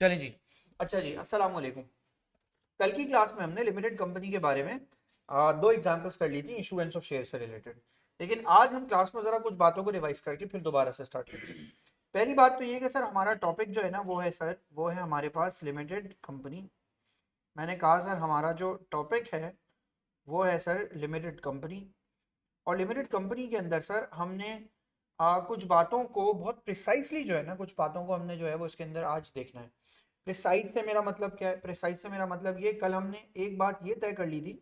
चलें जी। अच्छा जी, अस्सलाम वालेकुम। कल की क्लास में हमने लिमिटेड कंपनी के बारे में दो एग्जांपल्स कर ली थी इशूएंस ऑफ शेयर से रिलेटेड। लेकिन आज हम क्लास में ज़रा कुछ बातों को रिवाइज करके फिर दोबारा से स्टार्ट करेंगे। पहली बात तो ये है कि सर हमारा टॉपिक जो है ना वो है सर, वो है हमारे पास लिमिटेड कंपनी। मैंने कहा सर हमारा जो टॉपिक है वो है सर लिमिटेड कंपनी। और लिमिटेड कंपनी के अंदर सर हमने कुछ बातों को बहुत प्रिसाइसली जो है ना, कुछ बातों को हमने जो है वो इसके अंदर आज देखना है। प्रिसाइज से मेरा मतलब क्या है? प्रिसाइज से मेरा मतलब ये, कल हमने एक बात ये तय कर ली थी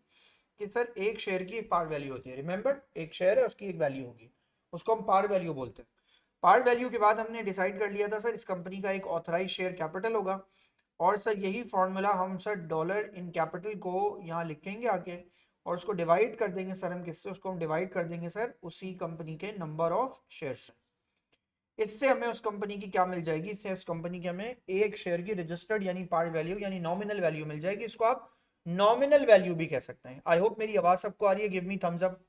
कि सर एक शेयर की एक पार वैल्यू होती है। रिमेंबर, एक शेयर है उसकी एक वैल्यू होगी, उसको हम पार वैल्यू बोलते हैं। पार वैल्यू के बाद हमने डिसाइड कर लिया था सर इस कंपनी का एक ऑथराइज शेयर कैपिटल होगा। और सर यही फॉर्मूला हम सर डॉलर इन कैपिटल को यहाँ लिखेंगे आके, और उसको डिवाइड कर देंगे सर हम किससे? उसको हम डिवाइड कर देंगे सर उसी कंपनी के नंबर ऑफ शेयर से। इससे हमें उस कंपनी की क्या मिल जाएगी? इससे उस कंपनी की हमें एक शेयर की रजिस्टर्ड यानी पार वैल्यू यानी नॉमिनल वैल्यू मिल जाएगी। इसको आप नॉमिनल वैल्यू भी कह सकते हैं। आई होप मेरी आवाज सबको आ रही है। Give me thumbs up.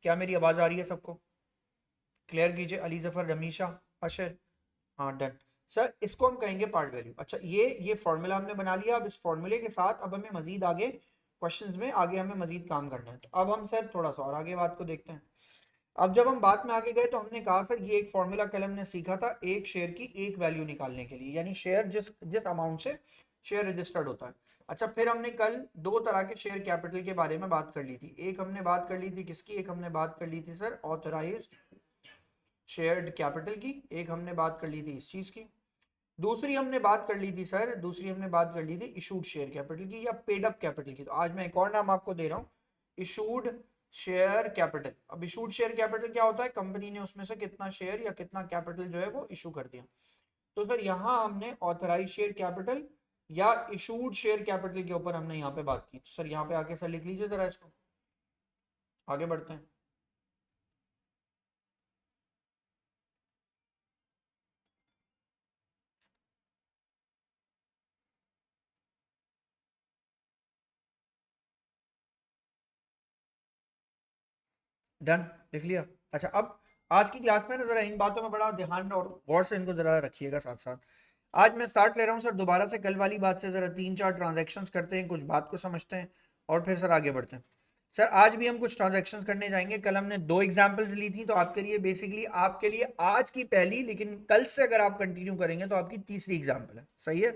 क्या मेरी आवाज आ रही है सबको? क्लियर कीजिए। अली जफर, रमीशा, अशर। हाँ, डन। सर इसको हम कहेंगे पार्ट वैल्यू। अच्छा, ये फॉर्मूला हमने बना लिया। अब इस फॉर्मूले के साथ अब हमें मजीद आगे क्वेश्चंस में आगे हमें मजीद काम करना है। तो अब हम सर थोड़ा सा और आगे बात को देखते हैं। अब जब हम बात में आगे गए तो हमने कहा सर ये एक फॉर्मूला कल हमने सीखा था एक शेयर की एक वैल्यू निकालने के लिए, यानी शेयर जिस जिस अमाउंट से शेयर रजिस्टर्ड होता है। अच्छा, फिर हमने कल दो तरह के शेयर कैपिटल के बारे में बात कर ली थी। एक हमने बात कर ली थी किसकी? एक हमने बात कर ली थी सर ऑथराइज्ड शेयर्ड कैपिटल की। एक हमने बात कर ली थी इस चीज की। दूसरी हमने बात कर ली थी सर, दूसरी हमने बात कर ली थी इशूड शेयर कैपिटल की या पेड अप कैपिटल की। तो आज मैं एक और नाम आपको दे रहा हूं, इशूड शेयर कैपिटल। अब इशूड शेयर कैपिटल क्या होता है? कंपनी ने उसमें से कितना शेयर या कितना कैपिटल जो है वो इशू कर दिया। तो सर यहां हमने ऑथराइज शेयर कैपिटल या इशूड शेयर कैपिटल के ऊपर हमने यहाँ पे बात की। तो सर यहाँ पे आके सर लिख लीजिए जरा इसको, आगे बढ़ते हैं। डन, लिख लिया। अच्छा, अब आज की क्लास में ना जरा इन बातों में बड़ा ध्यान और गौर से इनको जरा रखिएगा साथ साथ। आज मैं स्टार्ट ले रहा हूँ सर दोबारा से कल वाली बात से। जरा तीन चार ट्रांजैक्शंस करते हैं, कुछ बात को समझते हैं और फिर सर आगे बढ़ते हैं। सर आज भी हम कुछ ट्रांजैक्शंस करने जाएंगे। कल हमने दो एग्जांपल्स ली थी, तो आपके लिए बेसिकली आपके लिए आज की पहली, लेकिन कल से अगर आप कंटिन्यू करेंगे तो आपकी तीसरी एग्जाम्पल है। सही है?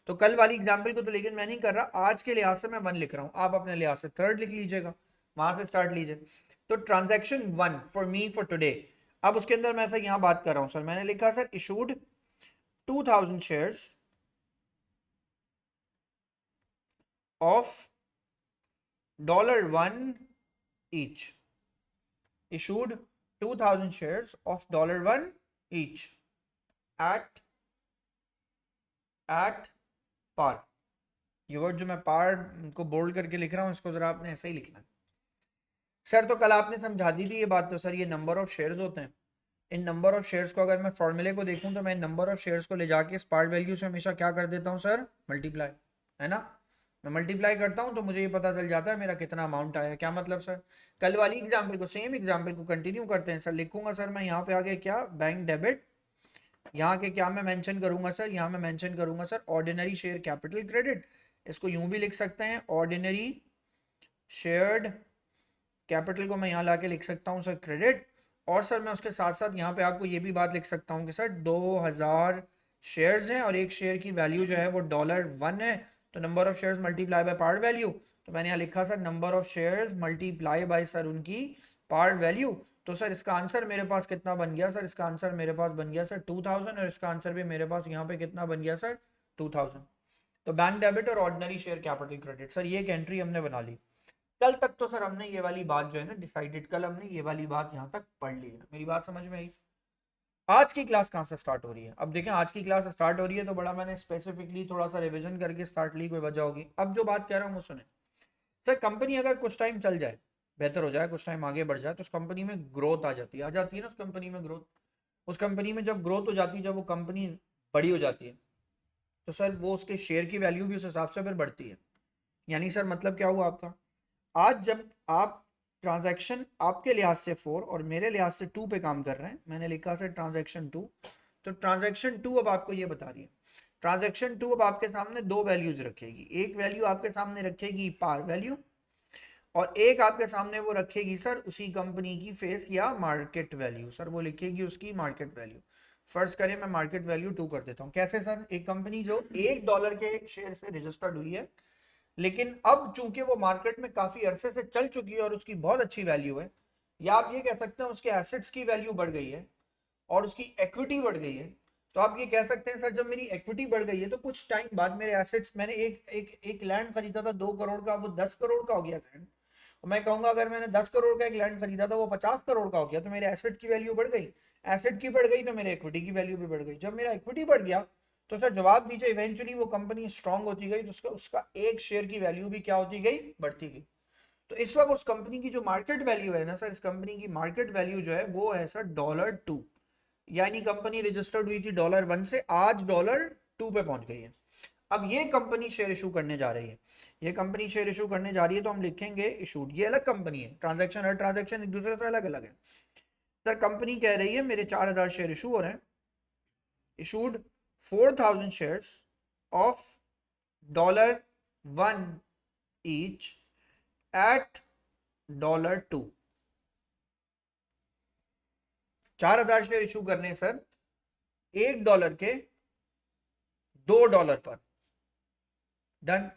तो कल वाली एग्जाम्पल को तो लेकिन मैं नहीं कर रहा, आज के लिहाज से मैं वन लिख रहा हूँ, आप अपने लिहाज से थर्ड लिख लीजिएगा, वहां से स्टार्ट लीजिए। तो transaction one for me for today. अब उसके अंदर मैं सर यहां बात कर रहा हूं सर, मैंने लिखा sir issued 2000 shares of $1 each। issued 2000 shares of $1 each at par। ये वर्ड जो मैं पार को बोल्ड करके लिख रहा हूं, इसको जरा आपने ऐसे ही लिखना है। सर तो कल आपने समझा दी थी ये बात। तो सर ये नंबर ऑफ शेयर्स होते हैं। इन नंबर ऑफ शेयर्स को अगर मैं फॉर्मूले को देखूं तो मैं नंबर ऑफ शेयर्स को ले जाके इस पार्ट वैल्यू से हमेशा क्या कर देता हूं सर? मल्टीप्लाई। है ना? मैं मल्टीप्लाई करता हूं तो मुझे ये पता चल जाता है मेरा कितना अमाउंट आया। क्या मतलब सर? कल वाली एग्जांपल को, सेम एग्जांपल को कंटिन्यू करते हैं सर। लिखूंगा सर मैं यहाँ पे आगे क्या? Bank debit. यहाँ के क्या मैं मेंशन करूंगा सर? यहाँ मैं मेंशन करूंगा sir ordinary share capital credit. इसको यूं भी लिख सकते हैं, ऑर्डिनरी शेयर्ड कैपिटल को मैं यहाँ लाके लिख सकता हूँ सर क्रेडिट। और सर मैं उसके साथ साथ यहाँ पे आपको ये भी बात लिख सकता हूँ कि सर 2000 शेयर्स हैं और एक शेयर की वैल्यू जो है वो $1 है। तो number of shares multiply by par value. तो मैंने यहाँ लिखा sir number of shares multiply by sir उनकी पार वैल्यू। तो सर इसका आंसर मेरे पास कितना बन गया सर? इसका आंसर मेरे पास बन गया सर 2000, और इसका आंसर भी मेरे पास यहाँ पे कितना बन गया सर? 2000। तो बैंक डेबिट और ordinary share capital credit, sir ये एक एंट्री हमने बना ली। कल तक तो सर हमने ये वाली बात जो है ना डिसाइडेड, कल हमने ये वाली बात यहाँ तक पढ़ ली है। मेरी बात समझ में आई? आज की क्लास कहाँ से स्टार्ट हो रही है? अब देखें, आज की क्लास स्टार्ट हो रही है तो बड़ा मैंने स्पेसिफिकली थोड़ा सा रिवीजन करके स्टार्ट ली, कोई वजह होगी। अब जो बात कह रहा हूँ वो सुने। सर कंपनी अगर कुछ टाइम चल जाए, बेहतर हो जाए, कुछ टाइम आगे बढ़ जाए, तो उस कंपनी में ग्रोथ आ जाती है ना उस कंपनी में ग्रोथ। उस कंपनी में जब ग्रोथ हो जाती है, जब वो कंपनी बड़ी हो जाती है, तो सर वो उसके शेयर की वैल्यू भी उस हिसाब से फिर बढ़ती है। यानी सर मतलब क्या हुआ आपका? आज जब आप ट्रांजैक्शन आपके लिहाज से 4 और मेरे लिहाज से 2 पे काम कर रहे हैं, मैंने लिखा सर ट्रांजैक्शन 2। तो ट्रांजैक्शन 2 अब आपको ये बता रही है ट्रांजैक्शन 2 अब आपके सामने दो वैल्यूज रखेगी, एक वैल्यू आपके सामने रखेगी पार वैल्यू और एक आपके सामने वो रखेगी सर उसी कंपनी की फेस या मार्केट वैल्यू, सर वो लिखेगी उसकी मार्केट वैल्यू। फर्ज करें मैं मार्केट वैल्यू 2 कर देता हूँ। कैसे सर? एक कंपनी जो $1 के शेयर से रजिस्टर्ड हुई है, लेकिन अब चूंकि वो मार्केट में काफी अरसे से चल चुकी है और उसकी बहुत अच्छी वैल्यू है, या आप ये कह सकते हैं उसके एसेट्स की वैल्यू बढ़ गई है और उसकी इक्विटी बढ़ गई है, तो आप ये कह सकते हैं सर जब मेरी इक्विटी बढ़ गई है तो कुछ टाइम बाद मेरे एसेट्स, मैंने एक लैंड खरीदा था 2 करोड़ का, वो 10 करोड़ का हो गया लैंड। और मैं कहूंगा अगर मैंने 10 करोड़ का एक लैंड खरीदा था वो 50 करोड़ का हो गया, तो मेरे एसेट की वैल्यू बढ़ गई। एसेट की बढ़ गई तो मेरे इक्विटी की वैल्यू भी बढ़ गई। जब मेरा इक्विटी बढ़ गया तो सर जवाब दीजिए, इवेंचुअली वो कंपनी स्ट्रांग होती गई तो उसका एक शेयर की वैल्यू भी क्या होती गई? बढ़ती गई। तो इस वक्त उस कंपनी की जो मार्केट वैल्यू है ना सर, इस कंपनी की मार्केट वैल्यू जो है वो है सर $2, यानी कंपनी रजिस्टर्ड हुई थी $1 से, आज $2 पे पहुंच गई है। अब ये कंपनी शेयर इशू करने जा रही है, ये कंपनी शेयर इशू करने जा रही है तो हम लिखेंगे इशूड। ये अलग कंपनी है, ट्रांजैक्शन हर ट्रांजैक्शन एक दूसरे से अलग अलग है। सर कंपनी कह रही है मेरे 4000 शेयर इशू हो रहे हैं, issued 4000 shares of $1 each at $2। 4000 share issue करने सर $1 के $2 पर। डन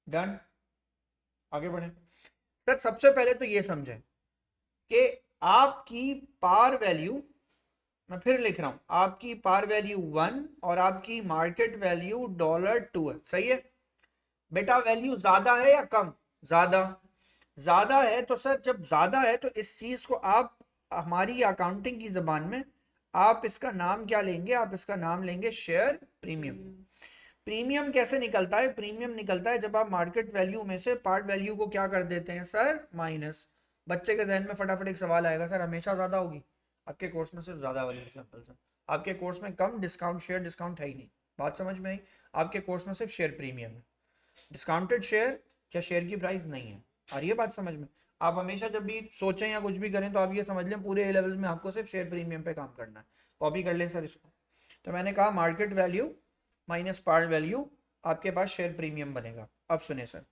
डन, आगे बढ़े। सर सबसे पहले तो ये समझें कि आपकी पार वैल्यू, मैं फिर लिख रहा हूं, आपकी पार वैल्यू 1 और आपकी मार्केट वैल्यू $2 है, सही है बेटा? वैल्यू ज्यादा है या कम? ज्यादा। ज्यादा है तो सर जब ज्यादा है तो इस चीज को आप हमारी अकाउंटिंग की जबान में आप इसका नाम क्या लेंगे? आप इसका नाम लेंगे शेयर प्रीमियम। प्रीमियम कैसे निकलता है? प्रीमियम निकलता है जब आप मार्केट वैल्यू में से पार्ट वैल्यू को क्या कर देते हैं सर? माइनस। बच्चे के जहन में फटाफट एक सवाल आएगा, सर हमेशा ज्यादा होगी? आपके कोर्स में सिर्फ ज्यादा वाली एग्जांपल सर, आपके कोर्स में कम डिस्काउंट शेयर डिस्काउंट है ही नहीं। बात समझ में आई? आपके कोर्स में सिर्फ शेयर प्रीमियम है, डिस्काउंटेड शेयर या शेयर की प्राइस नहीं है। आ रही है बात समझ में? आप हमेशा जब भी सोचें या कुछ भी करें तो आप ये समझ लें पूरे ए लेवल्स में आपको सिर्फ शेयर प्रीमियम पे काम करना है। कॉपी कर लें सर इसको। तो मैंने कहा market value minus par value, आपके पास शेयर प्रीमियम बनेगा। अब सुने सर,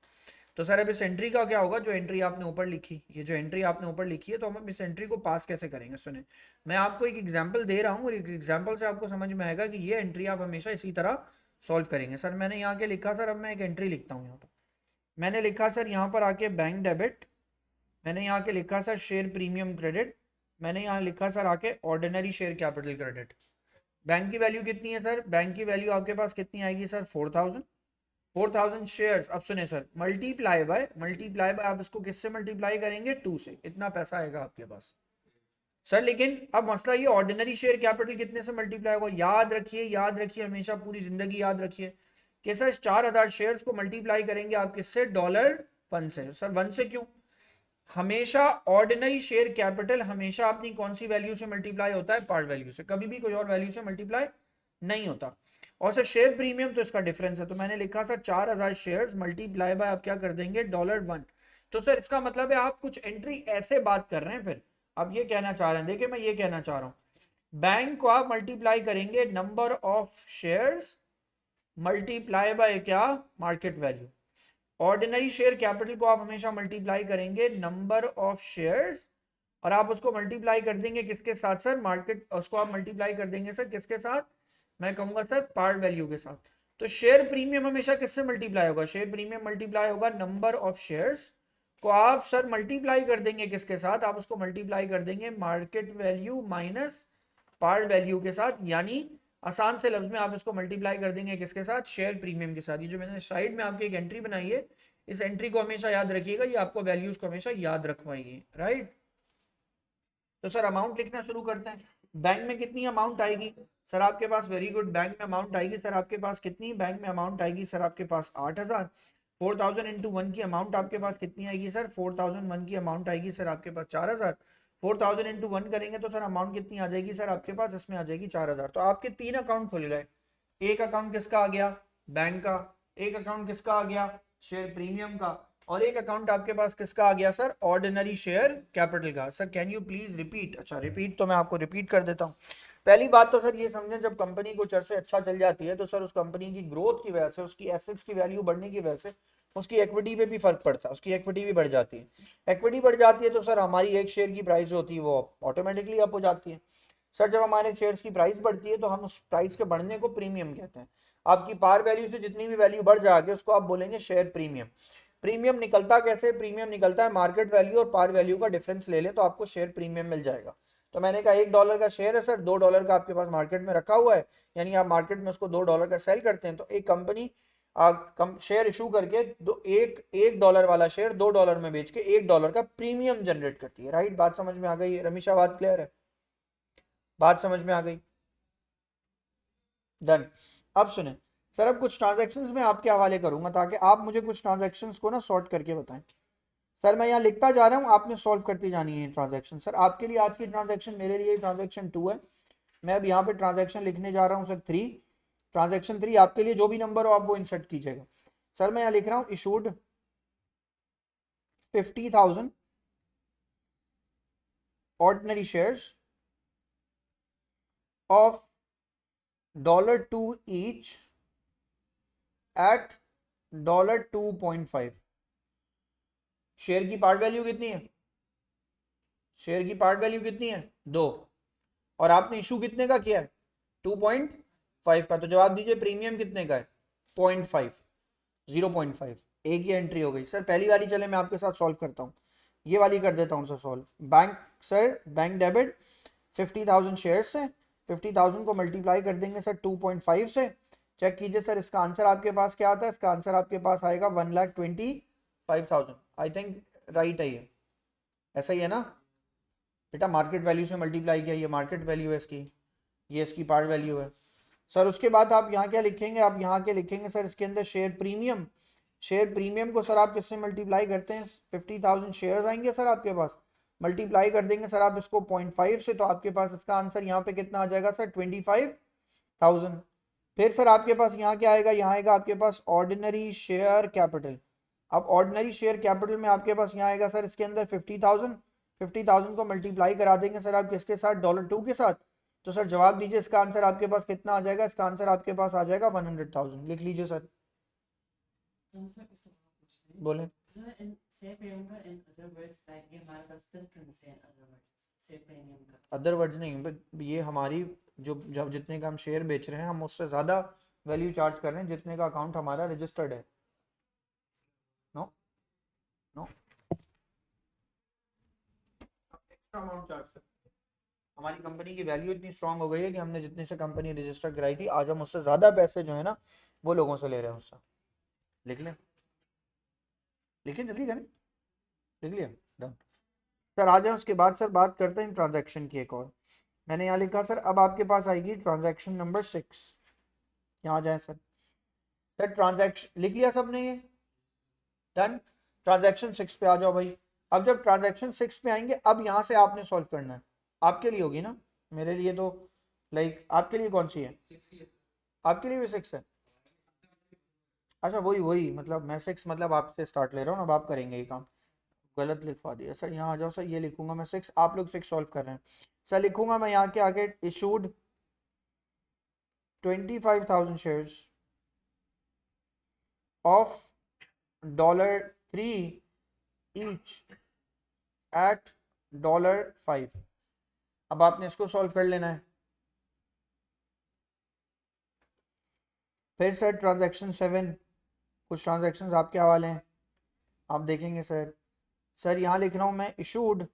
तो सर अब इस एंट्री का क्या होगा? जो एंट्री आपने ऊपर लिखी, ये जो एंट्री आपने ऊपर लिखी है, तो हम इस एंट्री को पास कैसे करेंगे? सुने, मैं आपको एक एग्जांपल दे रहा हूँ और एक एग्जांपल से आपको समझ में आएगा कि ये एंट्री आप हमेशा इसी तरह सॉल्व करेंगे। सर मैंने यहाँ के लिखा, सर अब मैं एक एंट्री लिखता हूँ यहाँ पर। मैंने लिखा सर यहाँ पर आके बैंक डेबिट, मैंने यहाँ के लिखा सर शेयर प्रीमियम क्रेडिट, मैंने यहाँ लिखा सर आके ordinary share capital credit. Bank की वैल्यू कितनी है सर? बैंक की वैल्यू आपके पास कितनी आएगी सर? 4000 शेयर्स। अब सुने सर, मल्टीप्लाई बाय आप इसको किससे मल्टीप्लाई करेंगे? 2 से। इतना पैसा आएगा आपके पास सर। लेकिन अब मसला ये, ऑर्डिनरी शेयर कैपिटल कितने से मल्टीप्लाई होगा? याद रखिए हमेशा, पूरी जिंदगी याद रखिए कि सर 4000 शेयर्स को मल्टीप्लाई करेंगे आप किससे? $1 से। सर 1 से क्यों? हमेशा ऑर्डिनरी शेयर कैपिटल हमेशा अपनी कौन सी वैल्यू से मल्टीप्लाई होता है? पार्ट वैल्यू से, कभी भी कोई और वैल्यू से मल्टीप्लाई नहीं होता। और सर शेयर प्रीमियम तो इसका डिफरेंस है, तो मैंने लिखा सर 4000 शेयर्स मल्टीप्लाई बाय आप क्या कर देंगे? $1। तो सर इसका मतलब है आप कुछ एंट्री ऐसे बात कर रहे हैं, फिर आप ये कहना चाह रहे हैं, देखिए मैं ये कहना चाह रहा हूं, बैंक को आप मल्टीप्लाई करेंगे number of shares multiply by क्या? Market value. Ordinary share capital को आप हमेशा मल्टीप्लाई करेंगे नंबर ऑफ शेयर्स, और आप उसको मल्टीप्लाई कर देंगे किसके साथ सर? मार्केट। उसको आप मल्टीप्लाई कर देंगे सर किसके साथ? मैं कहूंगा सर पार्ट वैल्यू के साथ। तो शेयर प्रीमियम हमेशा किससे मल्टीप्लाई होगा? शेयर प्रीमियम मल्टीप्लाई होगा नंबर ऑफ शेयर्स को आप सर मल्टीप्लाई कर देंगे किसके साथ? आप उसको मल्टीप्लाई कर देंगे market value minus part value के साथ, यानी आसान से लफ्ज में आप इसको मल्टीप्लाई कर देंगे किसके साथ? शेयर प्रीमियम के साथ। ये जो मैंने साइड में आपकी एक एंट्री बनाई है, इस एंट्री को हमेशा याद रखिएगा, ये आपको वैल्यूज को हमेशा याद रखवाएगी, राइट? तो सर अमाउंट लिखना शुरू करते हैं। बैंक में कितनी अमाउंट आएगी सर आपके पास? वेरी गुड, बैंक में अमाउंट आएगी सर आपके पास कितनी? बैंक में अमाउंट आएगी सर आपके पास 8000। 4000 इंटू 1 की अमाउंट आपके पास कितनी आएगी सर? 4001 की अमाउंट आएगी सर आपके पास 4000। 4000 इंटू 1 करेंगे तो सर अमाउंट कितनी आ जाएगी सर आपके पास? इसमें आ जाएगी 4000। तो आपके 3 अकाउंट खुल गए। एक अकाउंट किसका आ गया? बैंक का। एक अकाउंट किसका आ गया? शेयर प्रीमियम का। और एक अकाउंट आपके पास किसका आ गया सर? ऑर्डिनरी शेयर कैपिटल का। Sir can you please repeat? अच्छा रिपीट, तो मैं आपको रिपीट कर देता हूँ। पहली बात तो सर ये समझें, जब कंपनी कुछ अरसे अच्छा चल जाती है तो सर उस कंपनी की ग्रोथ की वजह से, उसकी एसेट्स की वैल्यू बढ़ने की वजह से उसकी इक्विटी पे भी फर्क पड़ता है, उसकी इक्विटी भी बढ़ जाती है। इक्विटी बढ़ जाती है तो सर हमारी एक शेयर की प्राइस जो होती है वो ऑटोमेटिकली अप हो जाती है। सर जब हमारे शेयर्स की प्राइस बढ़ती है तो हम उस प्राइस के बढ़ने को प्रीमियम कहते हैं। आपकी पार वैल्यू से जितनी भी वैल्यू बढ़ जाएगी उसको आप बोलेंगे शेयर प्रीमियम। प्रीमियम निकलता कैसे? प्रीमियम निकलता है मार्केट वैल्यू और पार वैल्यू का डिफरेंस ले लें तो आपको शेयर प्रीमियम मिल जाएगा। तो मैंने कहा $1 का शेयर है सर, $2 का आपके पास मार्केट में रखा हुआ है, यानी आप मार्केट में उसको $2 का सेल करते हैं, तो एक कंपनी शेयर इशू करके एक डॉलर वाला शेयर $2 में बेच के $1 का प्रीमियम जनरेट करती है। राइट, बात समझ में आ गई रमीशा? बात क्लियर है? बात समझ में आ गई? डन। अब सुने सर, अब कुछ ट्रांजैक्शंस में आपके हवाले करूंगा ताकि आप मुझे कुछ ट्रांजैक्शंस को ना सॉर्ट करके बताएं। सर मैं यहाँ लिखता जा रहा हूँ, आपने सॉल्व करती जानी है ट्रांजैक्शन। सर आपके लिए आज की ट्रांजैक्शन, मेरे लिए ट्रांजैक्शन 2 है। मैं अब यहाँ पे ट्रांजैक्शन लिखने जा रहा हूँ सर 3। ट्रांजैक्शन 3 आपके लिए जो भी नंबर हो आप वो इंसर्ट कीजिएगा। सर मैं यहाँ लिख रहा हूँ issued 50,000 ordinary shares of $2 each eight $2.5। Share की पार्ट वैल्यू कितनी है? शेयर की पार्ट वैल्यू कितनी है? 2। और आपने इशू कितने का किया है? 2.5 का। तो जवाब दीजिए प्रीमियम कितने का है? 0.5, 0.5। एक ही एंट्री हो गई। सर पहली वाली चले मैं आपके साथ सॉल्व करता हूँ, ये वाली कर देता हूँ sir solve. Bank, sir bank debit 50,000 share से 50,000 को मल्टीप्लाई कर देंगे सर 2.5 से। चेक कीजिए सर इसका आंसर आपके पास क्या आता है? इसका आंसर आपके पास आएगा 1,25,000। आई थिंक राइट है ये, ऐसा ही है ना बेटा? मार्केट वैल्यू से मल्टीप्लाई किया, ये मार्केट वैल्यू है इसकी, ये इसकी पार्ट वैल्यू है। सर उसके बाद आप यहाँ क्या लिखेंगे? आप यहाँ के लिखेंगे सर इसके अंदर शेयर प्रीमियम। शेयर प्रीमियम को सर आप किससे मल्टीप्लाई करते हैं? 50,000 शेयर्स आएंगे सर आपके पास, मल्टीप्लाई कर देंगे सर आप इसको 0.5 से, तो आपके पास इसका आंसर यहाँ पे कितना आ जाएगा सर? 25,000। फिर सर आपके पास यहाँ क्या आएगा? यहाँ आएगा आपके पास ऑर्डिनरी शेयर कैपिटल। अब ऑर्डिनरी शेयर कैपिटल में आपके पास यहाँ आएगा सर इसके अंदर 50,000। 50,000 को मल्टीप्लाई करा देंगे सर आप किसके साथ? $2 के साथ। तो सर जवाब दीजिए इसका आंसर आपके पास कितना आ जाएगा? इसका आंसर आपके पास आ जाएगा 100,000। लिख लीजिए सर। बोले अदर वर्ड्स नहीं, बट ये हमारी जो जब जितने का हम शेयर बेच रहे हैं हम उससे ज़्यादा वैल्यू चार्ज कर रहे हैं जितने का अकाउंट हमारा रजिस्टर्ड है। No no, extra amount charge कर, हमारी कंपनी की वैल्यू इतनी स्ट्रांग हो गई है कि हमने जितने से कंपनी रजिस्टर कराई थी आज हम उससे ज़्यादा पैसे जो है ना वो लोगों से ले रहे हैं उससे। लिख लें, लिखिए जल्दी करें, लिख लिया? डन। सर आ जाए उसके बाद सर बात करते हैं ट्रांजैक्शन की एक और। मैंने यहाँ लिखा सर अब आपके पास आएगी ट्रांजैक्शन नंबर 6। यहाँ आ जाए सर। सर ट्रांजैक्शन लिख लिया सबने ये? डन। ट्रांजैक्शन 6 पे आ जाओ भाई। अब जब ट्रांजैक्शन 6 पे आएंगे अब यहाँ से आपने सॉल्व करना है। आपके लिए होगी ना, मेरे लिए तो लाइक आपके लिए कौन सी है? आपके लिए भी 6 है? अच्छा वही वही, मतलब मैं 6 मतलब आपसे स्टार्ट ले रहा हूँ ना, अब आप करेंगे ये काम। गलत लिखवा दिया सर। यहाँ आ जाओ सर, ये लिखूंगा मैं 6, आप लोग 6 सॉल्व कर रहे हैं। सर लिखूंगा मैं यहाँ के आगे issued 25,000 shares of $3 each eight $5। अब आपने इसको सॉल्व कर लेना है। फिर सर ट्रांजैक्शन 7, कुछ ट्रांजैक्शंस आपके हवाले हैं, आप देखेंगे सर। सर यहाँ लिख रहा हूँ मैं इशूड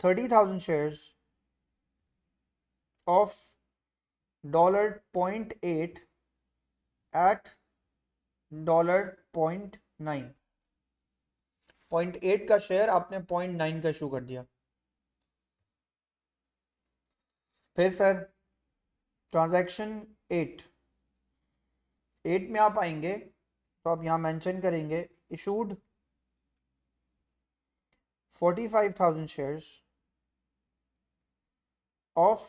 30,000 शेयर्स ऑफ $0.8 एट $0.9। 0.8 का शेयर आपने 0.9 का इशू कर दिया। फिर सर ट्रांजैक्शन 8 में आप आएंगे तो आप यहाँ मेंशन करेंगे issued 45,000 shares of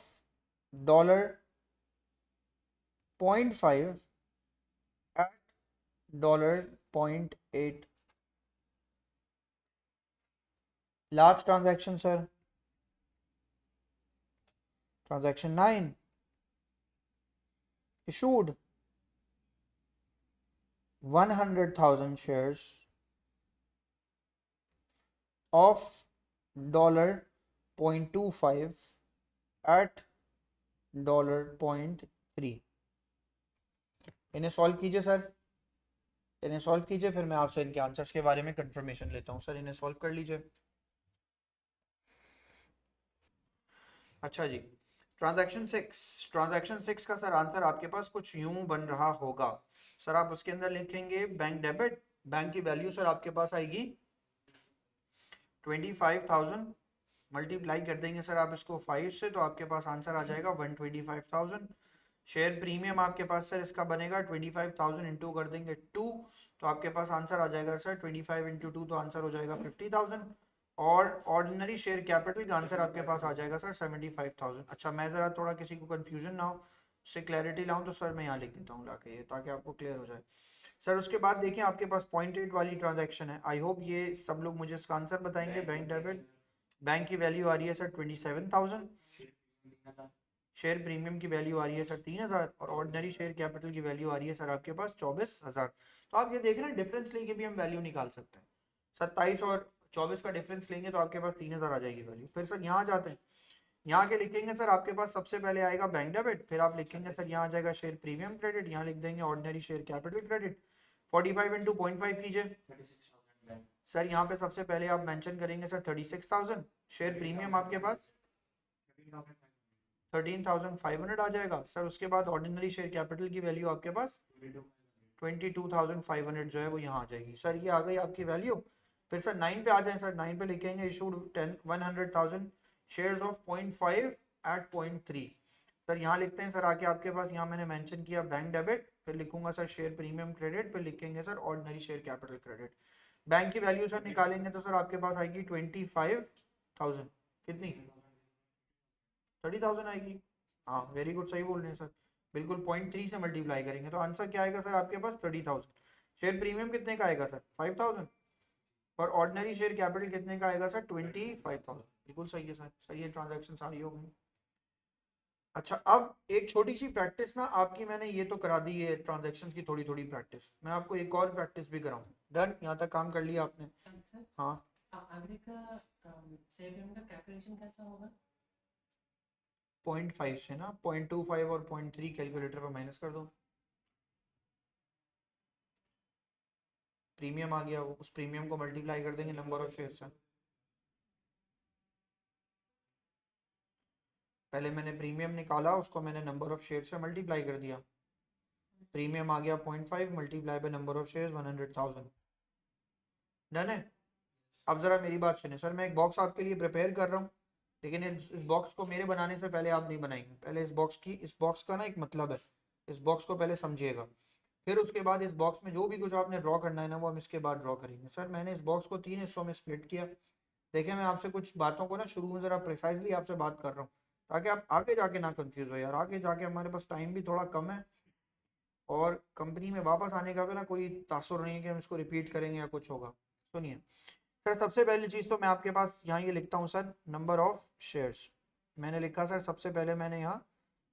$0.5 at $0.8। Last transaction sir transaction 9 issued 100,000 shares of $0.25 at $0.3। इन्हें सॉल्व कीजिए सर, इन्हें सॉल्व कीजिए, फिर मैं आपसे इनके आंसर्स के बारे में कंफर्मेशन लेता हूँ। सर इन्हें सॉल्व कर लीजिए। अच्छा जी, ट्रांजैक्शन 6 का सर आंसर आपके पास कुछ यूं बन रहा होगा। सर आप उसके अंदर लिखेंगे बैंक डेबिट, बैंक की वैल्यू सर आपके पास आएगी 25,000, मल्टीप्लाई कर देंगे सर आप इसको 5 से, तो आपके पास आंसर आ जाएगा 125,000। शेयर प्रीमियम आपके पास सर इसका बनेगा 25,000 इंटू कर देंगे 2, तो आपके पास आंसर आ जाएगा सर 25 इंटू 2, तो आंसर हो जाएगा 50,000। और ऑर्डिनरी शेयर कैपिटल का आंसर आपके पास आ जाएगा सर 75,000। अच्छा, मैं ज़रा थोड़ा किसी को कन्फ्यूजन ना हो, उससे क्लैरिटी लाऊं, तो सर मैं यहाँ लिख देता हूँ लाके ये, ताकि आपको क्लियर हो जाए। सर उसके बाद देखिए आपके पास 0.8 वाली ट्रांजैक्शन है। आई होप ये सब लोग मुझे इसका आंसर बताएंगे। बैंक डेबिट, बैंक की वैल्यू आ रही है सर 27,000, शेयर प्रीमियम की वैल्यू आ रही है सर 3,000, और ऑर्डिनरी शेयर कैपिटल की वैल्यू आ रही है सर आपके पास 24,000। तो आप ये देख रहे हैं डिफरेंस लेके भी हम वैल्यू निकाल सकते हैं। 27 और 24 का डिफरेंस लेंगे तो आपके पास 3,000 आ जाएगी वैल्यू। फिर सर यहाँ जाते हैं, यहाँ के लिखेंगे सर आपके पास सबसे पहले आएगा बैंक डेबिट, फिर आप लिखेंगे सर यहाँ आ जाएगा शेयर प्रीमियम क्रेडिट, यहाँ लिख देंगे ordinary share capital credit. 45 into 0.5 कीजिए सर, यहाँ पे सबसे पहले आप मेंशन करेंगे सर 36,000, शेयर प्रीमियम आपके पास 13,500 आ जाएगा सर। उसके बाद ऑर्डिनरी शेयर कैपिटल की वैल्यू आपके पास 22,500 जो है वो यहाँ आ जाएगी। सर ये आ गई आपकी वैल्यू। फिर सर 9 पे आ जाए सर, 9 पे लिखेंगे issued 100,000 shares of 0.5 at 0.3। Sir यहाँ लिखते हैं सर आके आपके पास, यहाँ मैंने मेंशन किया बैंक डेबिट, फिर लिखूंगा सर शेयर प्रीमियम क्रेडिट, फिर लिखेंगे sir ordinary share capital credit. Bank की वैल्यू सर निकालेंगे तो सर आपके पास आएगी 25,000, कितनी 30,000 आएगी। हाँ वेरी गुड, सही बोल रहे हैं सर, बिल्कुल 0.3 से मल्टीप्लाई करेंगे तो आंसर क्या आएगा सर आपके पास 30,000। शेयर प्रीमियम कितने का आएगा सर 5,000, और ऑर्डिनरी शेयर कैपिटल कितने का आएगा सर 25,000। बिल्कुल सही है सर, सही है, ट्रांजैक्शन सारी हो गई। अच्छा, अब एक छोटी सी प्रैक्टिस ना आपकी मैंने ये तो करा दी है ट्रांजैक्शन की, थोड़ी थोड़ी प्रैक्टिस, मैं आपको एक और प्रैक्टिस भी कराऊँ। डन, यहाँ तक काम कर लिया आपने। हाँ आगे का शेयर पेमेंट का कैलकुलेशन कैसा होगा? 0.5 से ना 0.25 और 0.3 कैलकुलेटर पर माइनस कर दो, प्रीमियम आ गया, वो उस प्रीमियम को मल्टीप्लाई कर देंगे नंबर ऑफ शेयर से। पहले मैंने प्रीमियम निकाला, उसको मैंने नंबर ऑफ शेयर से मल्टीप्लाई कर दिया, प्रीमियम आ गया 0.5 multiply by number of shares 100,000। Done है। अब जरा मेरी बात सुने सर, मैं एक बॉक्स आपके लिए प्रिपेयर कर रहा हूँ, लेकिन इस बॉक्स को मेरे बनाने से पहले आप नहीं बनाएंगे। पहले इस बॉक्स का ना एक मतलब है, इस बॉक्स को पहले समझिएगा, फिर उसके बाद इस बॉक्स में जो भी कुछ आपने ड्रॉ करना है ना, वो हम इसके बाद ड्रॉ करेंगे। सर मैंने इस बॉक्स को 3 हिस्सों में स्प्लिट किया। देखिए मैं आपसे कुछ बातों को ना शुरू में ज़रा प्रिसाइजली आपसे बात कर रहा हूँ, ताकि आप आगे जाके ना कंफ्यूज हो यार। आगे जाके हमारे पास टाइम भी थोड़ा कम है, और कंपनी में वापस आने का भी ना कोई तासुर नहीं है कि हम इसको रिपीट करेंगे या कुछ होगा। सुनिए सर, सबसे पहली चीज़ तो मैं आपके पास यहाँ ये लिखता हूँ सर, नंबर ऑफ शेयर्स मैंने लिखा सर, सबसे पहले मैंने यहाँ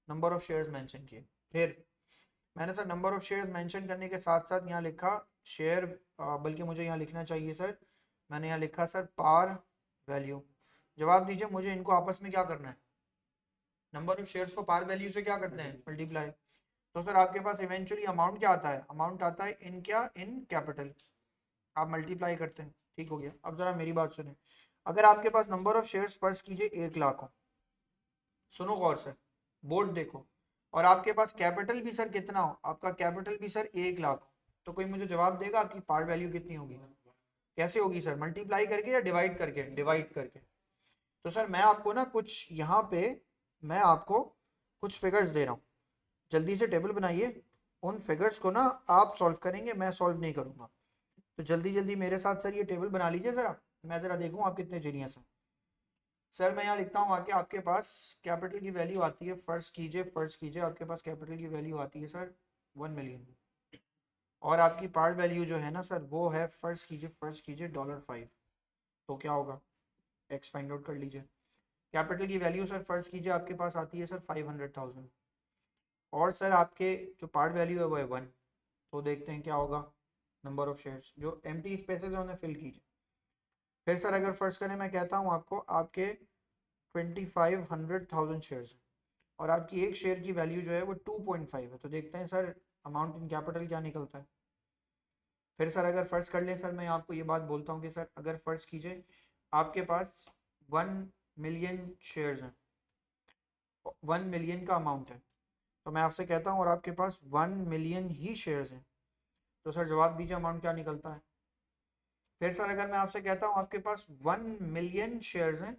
नंबर ऑफ शेयर्स मेंशन किए। फिर मैंने sir number of shares mention करने के साथ साथ यहाँ लिखा शेयर, बल्कि मुझे यहाँ लिखना चाहिए सर, मैंने यहाँ लिखा सर पार वैल्यू। जवाब दीजिए मुझे, इनको आपस में क्या करना है, नंबर ऑफ शेयर्स को पार वैल्यू से क्या करते हैं, मल्टीप्लाई। तो सर आपके पास इवेंचुअली अमाउंट क्या आता है, अमाउंट आता है इन क्या, इन कैपिटल, आप मल्टीप्लाई करते हैं। ठीक हो गया। अब जरा मेरी बात सुने, अगर आपके पास नंबर ऑफ शेयर्स फर्ज कीजिए 1,00,000 हो, सुनो गौर से, बोर्ड देखो, और आपके पास कैपिटल भी सर कितना हो, आपका कैपिटल भी सर 1,00,000 हो, तो कोई मुझे जवाब देगा आपकी पार वैल्यू कितनी होगी? कैसे होगी सर, मल्टीप्लाई करके या डिवाइड करके? डिवाइड करके। तो सर मैं आपको ना कुछ यहाँ पे, मैं आपको कुछ फिगर्स दे रहा हूँ, जल्दी से टेबल बनाइए, उन फिगर्स को ना आप सॉल्व करेंगे, मैं सॉल्व नहीं करूँगा। तो जल्दी जल्दी मेरे साथ सर ये टेबल बना लीजिए ज़रा, मैं ज़रा देखूँ आप कितने जीनियस हैं। सर मैं यहाँ लिखता हूँ आके, आपके पास कैपिटल की वैल्यू आती है, फर्स्ट कीजिए आपके पास कैपिटल की वैल्यू आती है सर 1,000,000, और आपकी पार वैल्यू जो है ना सर वो है, फर्स्ट कीजिए $5। तो क्या होगा, एक्स फाइंड आउट कर लीजिए। कैपिटल की वैल्यू सर फर्ज कीजिए आपके पास आती है सर 500,000 और सर आपके जो पार्ट वैल्यू है वो है 1। तो देखते हैं क्या होगा नंबर ऑफ शेयर्स, जो एम्प्टी स्पेसेस है उन्हें फिल कीजिए। फिर सर अगर फर्ज करें मैं कहता हूँ आपको आपके 2500,000 शेयर्स हैं और आपकी एक शेयर की वैल्यू जो है वो 2.5 है। तो देखते हैं सर अमाउंट इन कैपिटल क्या निकलता है। फिर सर अगर फर्ज कर लें सर, मैं आपको ये बात बोलता हूँ कि सर अगर फर्ज कीजिए आपके पास 1 मिलियन शेयर्स हैं, 1 मिलियन का अमाउंट है, तो मैं आपसे कहता हूँ और आपके पास 1 मिलियन ही शेयर्स हैं, तो सर जवाब दीजिए अमाउंट क्या निकलता है। फिर सर अगर मैं आपसे कहता हूँ आपके पास 1 मिलियन शेयर्स हैं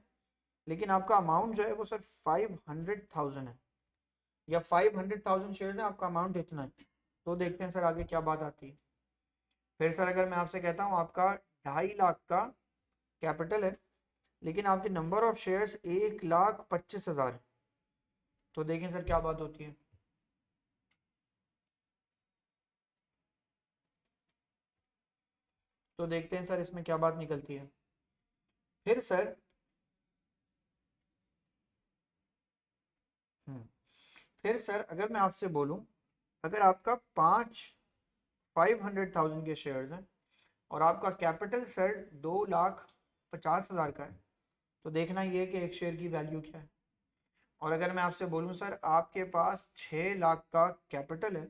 लेकिन आपका अमाउंट जो है वो सर 500,000 है, या 500,000 शेयर्स है आपका अमाउंट इतना है, तो देखते हैं सर आगे क्या बात आती है। फिर सर अगर मैं आपसे कहता हूँ आपका 2.5 लाख का कैपिटल है लेकिन आपके नंबर ऑफ शेयर्स 1,25,000 है, तो देखें सर क्या बात होती है। तो देखते हैं सर इसमें क्या बात निकलती है। फिर सर हम्म, फिर सर अगर मैं आपसे बोलूं अगर आपका 500,000 के शेयर्स हैं और आपका कैपिटल सर 2,50,000 का है, तो देखना ये है कि एक शेयर की वैल्यू क्या है। और अगर मैं आपसे बोलूं सर आपके पास 6 लाख का कैपिटल है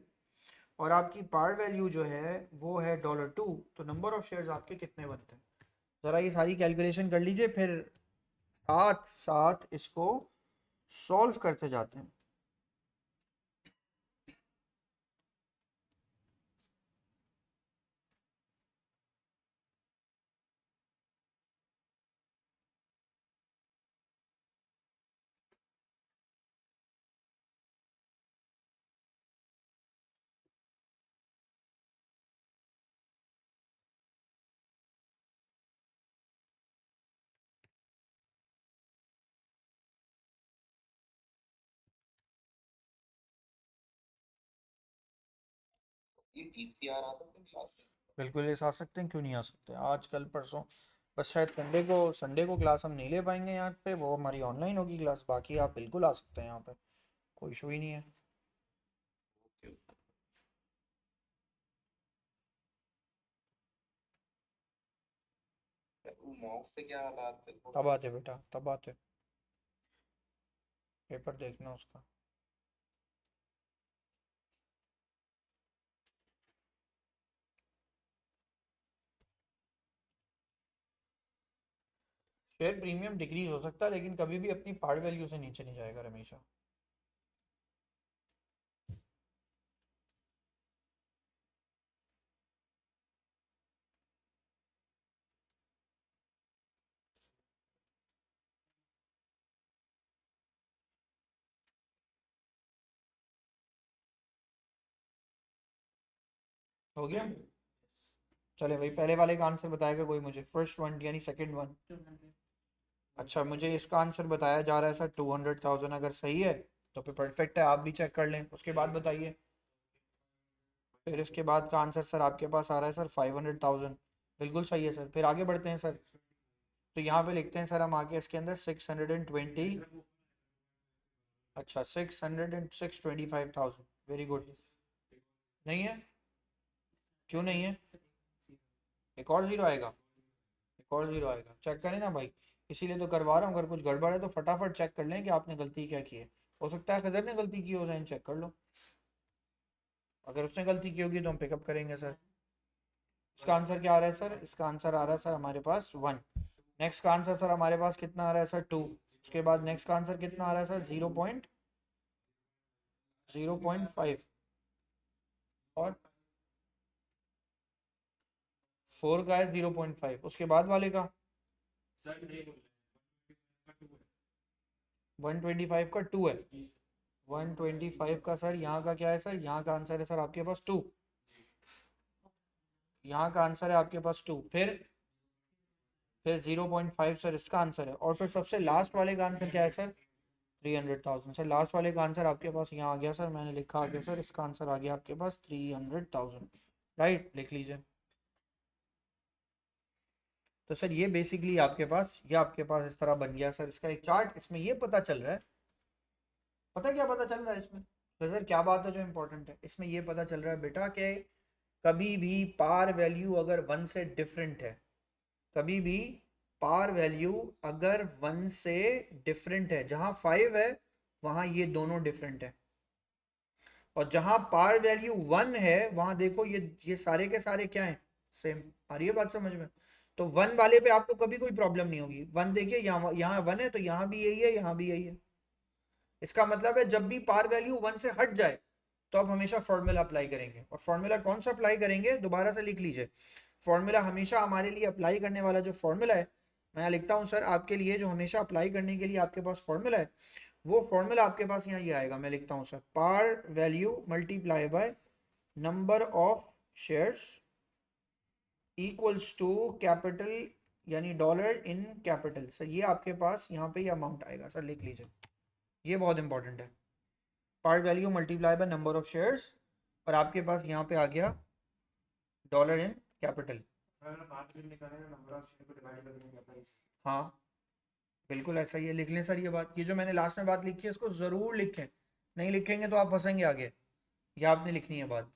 और आपकी पार वैल्यू जो है वो है $2, तो नंबर ऑफ शेयर्स आपके कितने बनते हैं। ज़रा ये सारी कैलकुलेशन कर लीजिए, फिर साथ साथ इसको सॉल्व करते जाते हैं। ये पीसीआर आ सकते हैं क्लास में। बिल्कुल ये आ सकते हैं, क्यों नहीं आ सकते, आज कल परसों। बस शायद संडे को क्लास हम नहीं ले पाएंगे यहाँ पे, वो हमारी ऑनलाइन होगी क्लास, बाकी आप बिल्कुल आ सकते हैं यहाँ पे, कोई इशू ही नहीं है। Okay okay. वो मॉक से क्या हालात है थोड़ा। तब आते बेटा, तब आते, पेपर देखना उसका। शेयर प्रीमियम डिक्रीज हो सकता है लेकिन कभी भी अपनी पार वैल्यू से नीचे नहीं जाएगा हमेशा। हो गया, चले भाई पहले वाले का आंसर बताएगा कोई मुझे, फर्स्ट वन यानी सेकंड वन। 200. अच्छा मुझे इसका आंसर बताया जा रहा है सर 200,000, अगर सही है तो फिर परफेक्ट है, आप भी चेक कर लें उसके बाद बताइए। फिर इसके बाद का आंसर सर आपके पास आ रहा है सर 500,000, बिल्कुल सही है सर। फिर आगे बढ़ते हैं सर, तो यहाँ पे लिखते हैं सर हम आगे इसके अंदर 620, अच्छा 625,000, वेरी गुड। नहीं है, क्यों नहीं है, एक और जीरो आएगा, एक और जीरो आएगा, चेक करें ना भाई, इसीलिए तो करवा रहा हूँ। अगर कुछ गड़बड़ है तो फटाफट चेक कर लें कि आपने गलती क्या की है, हो सकता है खजर ने गलती की हो जाए, चेक कर लो। अगर उसने गलती की होगी तो हम पिकअप करेंगे सर। इसका आंसर क्या आ रहा है सर, इसका आंसर आ रहा है सर हमारे पास 1। नेक्स्ट का आंसर सर हमारे पास कितना आ रहा है सर 2। उसके बाद नेक्स्ट का आंसर कितना आ रहा है सर 0.05, और 4 का है 0.5, उसके बाद वाले का 125 का 2 है, 125 का सर यहाँ का क्या है सर, यहाँ का आंसर है सर आपके पास 2, यहाँ का आंसर है आपके पास 2, फिर 0.5 सर इसका आंसर है, और फिर सबसे लास्ट वाले का आंसर क्या है सर 300,000। सर लास्ट वाले का आंसर आपके पास यहाँ आ गया सर, मैंने लिखा आ गया सर, इसका आंसर आ गया आपके पास 300,000, राइट, लिख लीजिए। तो सर ये बेसिकली आपके पास इस तरह बन गया सर इसका एक चार्ट। इसमें ये पता चल रहा है, पता क्या पता चल रहा है इसमें? तो सर क्या बात है जो इम्पोर्टेंट है इसमें, ये पता चल रहा है बेटा कि कभी भी पार वैल्यू अगर 1 से डिफरेंट है, कभी भी पार वैल्यू अगर 1 से डिफरेंट है, जहां 5 है वहां ये दोनों डिफरेंट है, और जहां पार वैल्यू 1 है वहां देखो ये सारे के सारे क्या है, सेम। आ रही है बात समझ में? तो 1 वाले पे आपको कभी कोई प्रॉब्लम नहीं होगी। 1 देखिए यहाँ 1 है तो यहाँ भी यही है, यहाँ भी यही है। इसका मतलब है जब भी पार वैल्यू 1 से हट जाए तो आप हमेशा फॉर्मूला अप्लाई करेंगे। और फॉर्मूला कौन सा अप्लाई करेंगे, दोबारा से लिख लीजिए। फॉर्मूला हमेशा हमारे लिए अप्लाई करने वाला जो फॉर्मूला है, मैं यहाँ लिखता हूँ सर आपके लिए, जो हमेशा अप्लाई करने के लिए आपके पास फॉर्मूला है, वो फॉर्मूला आपके पास यहाँ ये आएगा। मैं लिखता हूँ sir, par value multiply by number of shares equals to capital, यानी डॉलर इन कैपिटल। सर ये आपके पास यहाँ पे ये अमाउंट आएगा, सर लिख लीजिए, ये बहुत इंपॉर्टेंट है। Part value multiply by number of shares, और आपके पास यहाँ पे आ गया डॉलर इन कैपिटल। हाँ बिल्कुल ऐसा ही है, लिख लें सर ये बात। ये जो मैंने लास्ट में बात लिखी है इसको जरूर लिखें, नहीं लिखेंगे तो आप फंसेंगे आगे। ये आपने लिखनी है बात।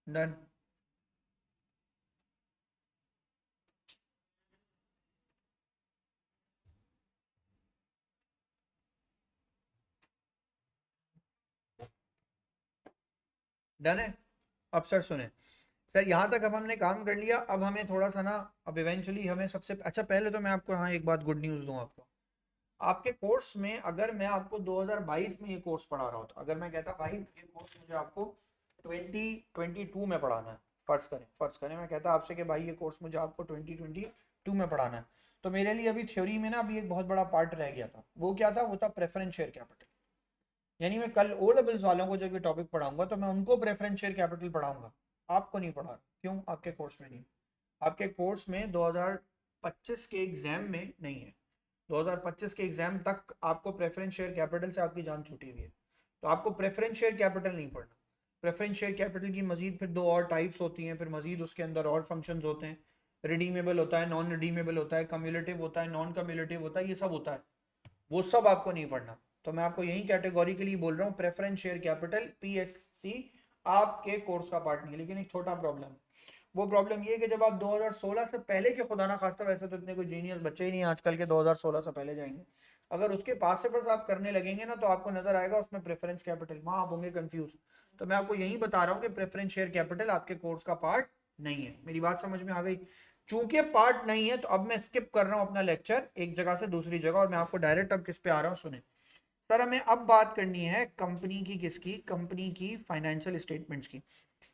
डन। डन है। अब सर सुने सर, यहाँ तक अब हमने काम कर लिया। अब हमें थोड़ा सा ना, अब इवेंचुअली हमें सबसे अच्छा पहले तो मैं आपको यहाँ एक बात गुड न्यूज़ दूँ आपको। आपके कोर्स में अगर मैं आपको 2022 में ये कोर्स पढ़ा रहा होता, अगर मैं कहता भाई ये कोर्स मुझे आपको 2022 में पढ़ाना है, फर्ज करें मैं कहता आपसे कि भाई ये कोर्स मुझे आपको 2022 में पढ़ाना है, तो मेरे लिए अभी थ्योरी में ना अभी एक बहुत बड़ा पार्ट रह गया था। वो क्या था? वो था प्रेफरेंस शेयर कैपिटल। यानी मैं कल ओ लेवल्स वालों को जब ये टॉपिक पढ़ाऊंगा तो मैं उनको प्रेफरेंस शेयर कैपिटल पढ़ाऊंगा, आपको नहीं पढ़ा। क्यों? आपके कोर्स में नहीं, आपके कोर्स में 2025 के एग्जाम में नहीं है। 2025 के एग्जाम तक आपको प्रेफरेंस शेयर कैपिटल से आपकी जान छूटी हुई है, तो आपको प्रेफरेंस शेयर कैपिटल नहीं पढ़ना। प्रेफरेंस शेयर कैपिटल की मजीद फिर 2 और टाइप्स होती हैं, फिर मजीद उसके अंदर और फंक्शंस होते हैं। रिडीमेबल होता है, नॉन रिडीमेबल होता है, कम्युलेटिव होता है, नॉन कम्युलेटिव होता है, ये सब होता है, वो सब आपको नहीं पढ़ना। तो मैं आपको यही कैटेगरी के लिए बोल रहा हूँ, प्रेफरेंस शेयर कैपिटल पीएससी आपके कोर्स का पार्ट नहीं है। लेकिन एक छोटा प्रॉब्लम, वो प्रॉब्लम ये है कि जब आप 2016 से पहले के, खुदा ना खास्ता, वैसे तो इतने कोई जीनियस बच्चे ही नहीं आजकल के 2016 से पहले जाएंगे, अगर उसके पास से बस आप करने लगेंगे ना तो आपको नजर आएगा उसमें प्रेफरेंस कैपिटल, वहां आप होंगे कंफ्यूज। तो मैं आपको यही बता रहा हूँ कि प्रेफरेंस शेयर कैपिटल आपके कोर्स का पार्ट नहीं है। मेरी बात समझ में आ गई? चूंकि पार्ट नहीं है तो अब मैं स्किप कर रहा हूँ अपना लेक्चर एक जगह से दूसरी जगह, और मैं आपको डायरेक्ट अब किस पे आ रहा हूँ सुने। सर हमें अब बात करनी है कंपनी की, किसकी? कंपनी की फाइनेंशियल स्टेटमेंट्स की।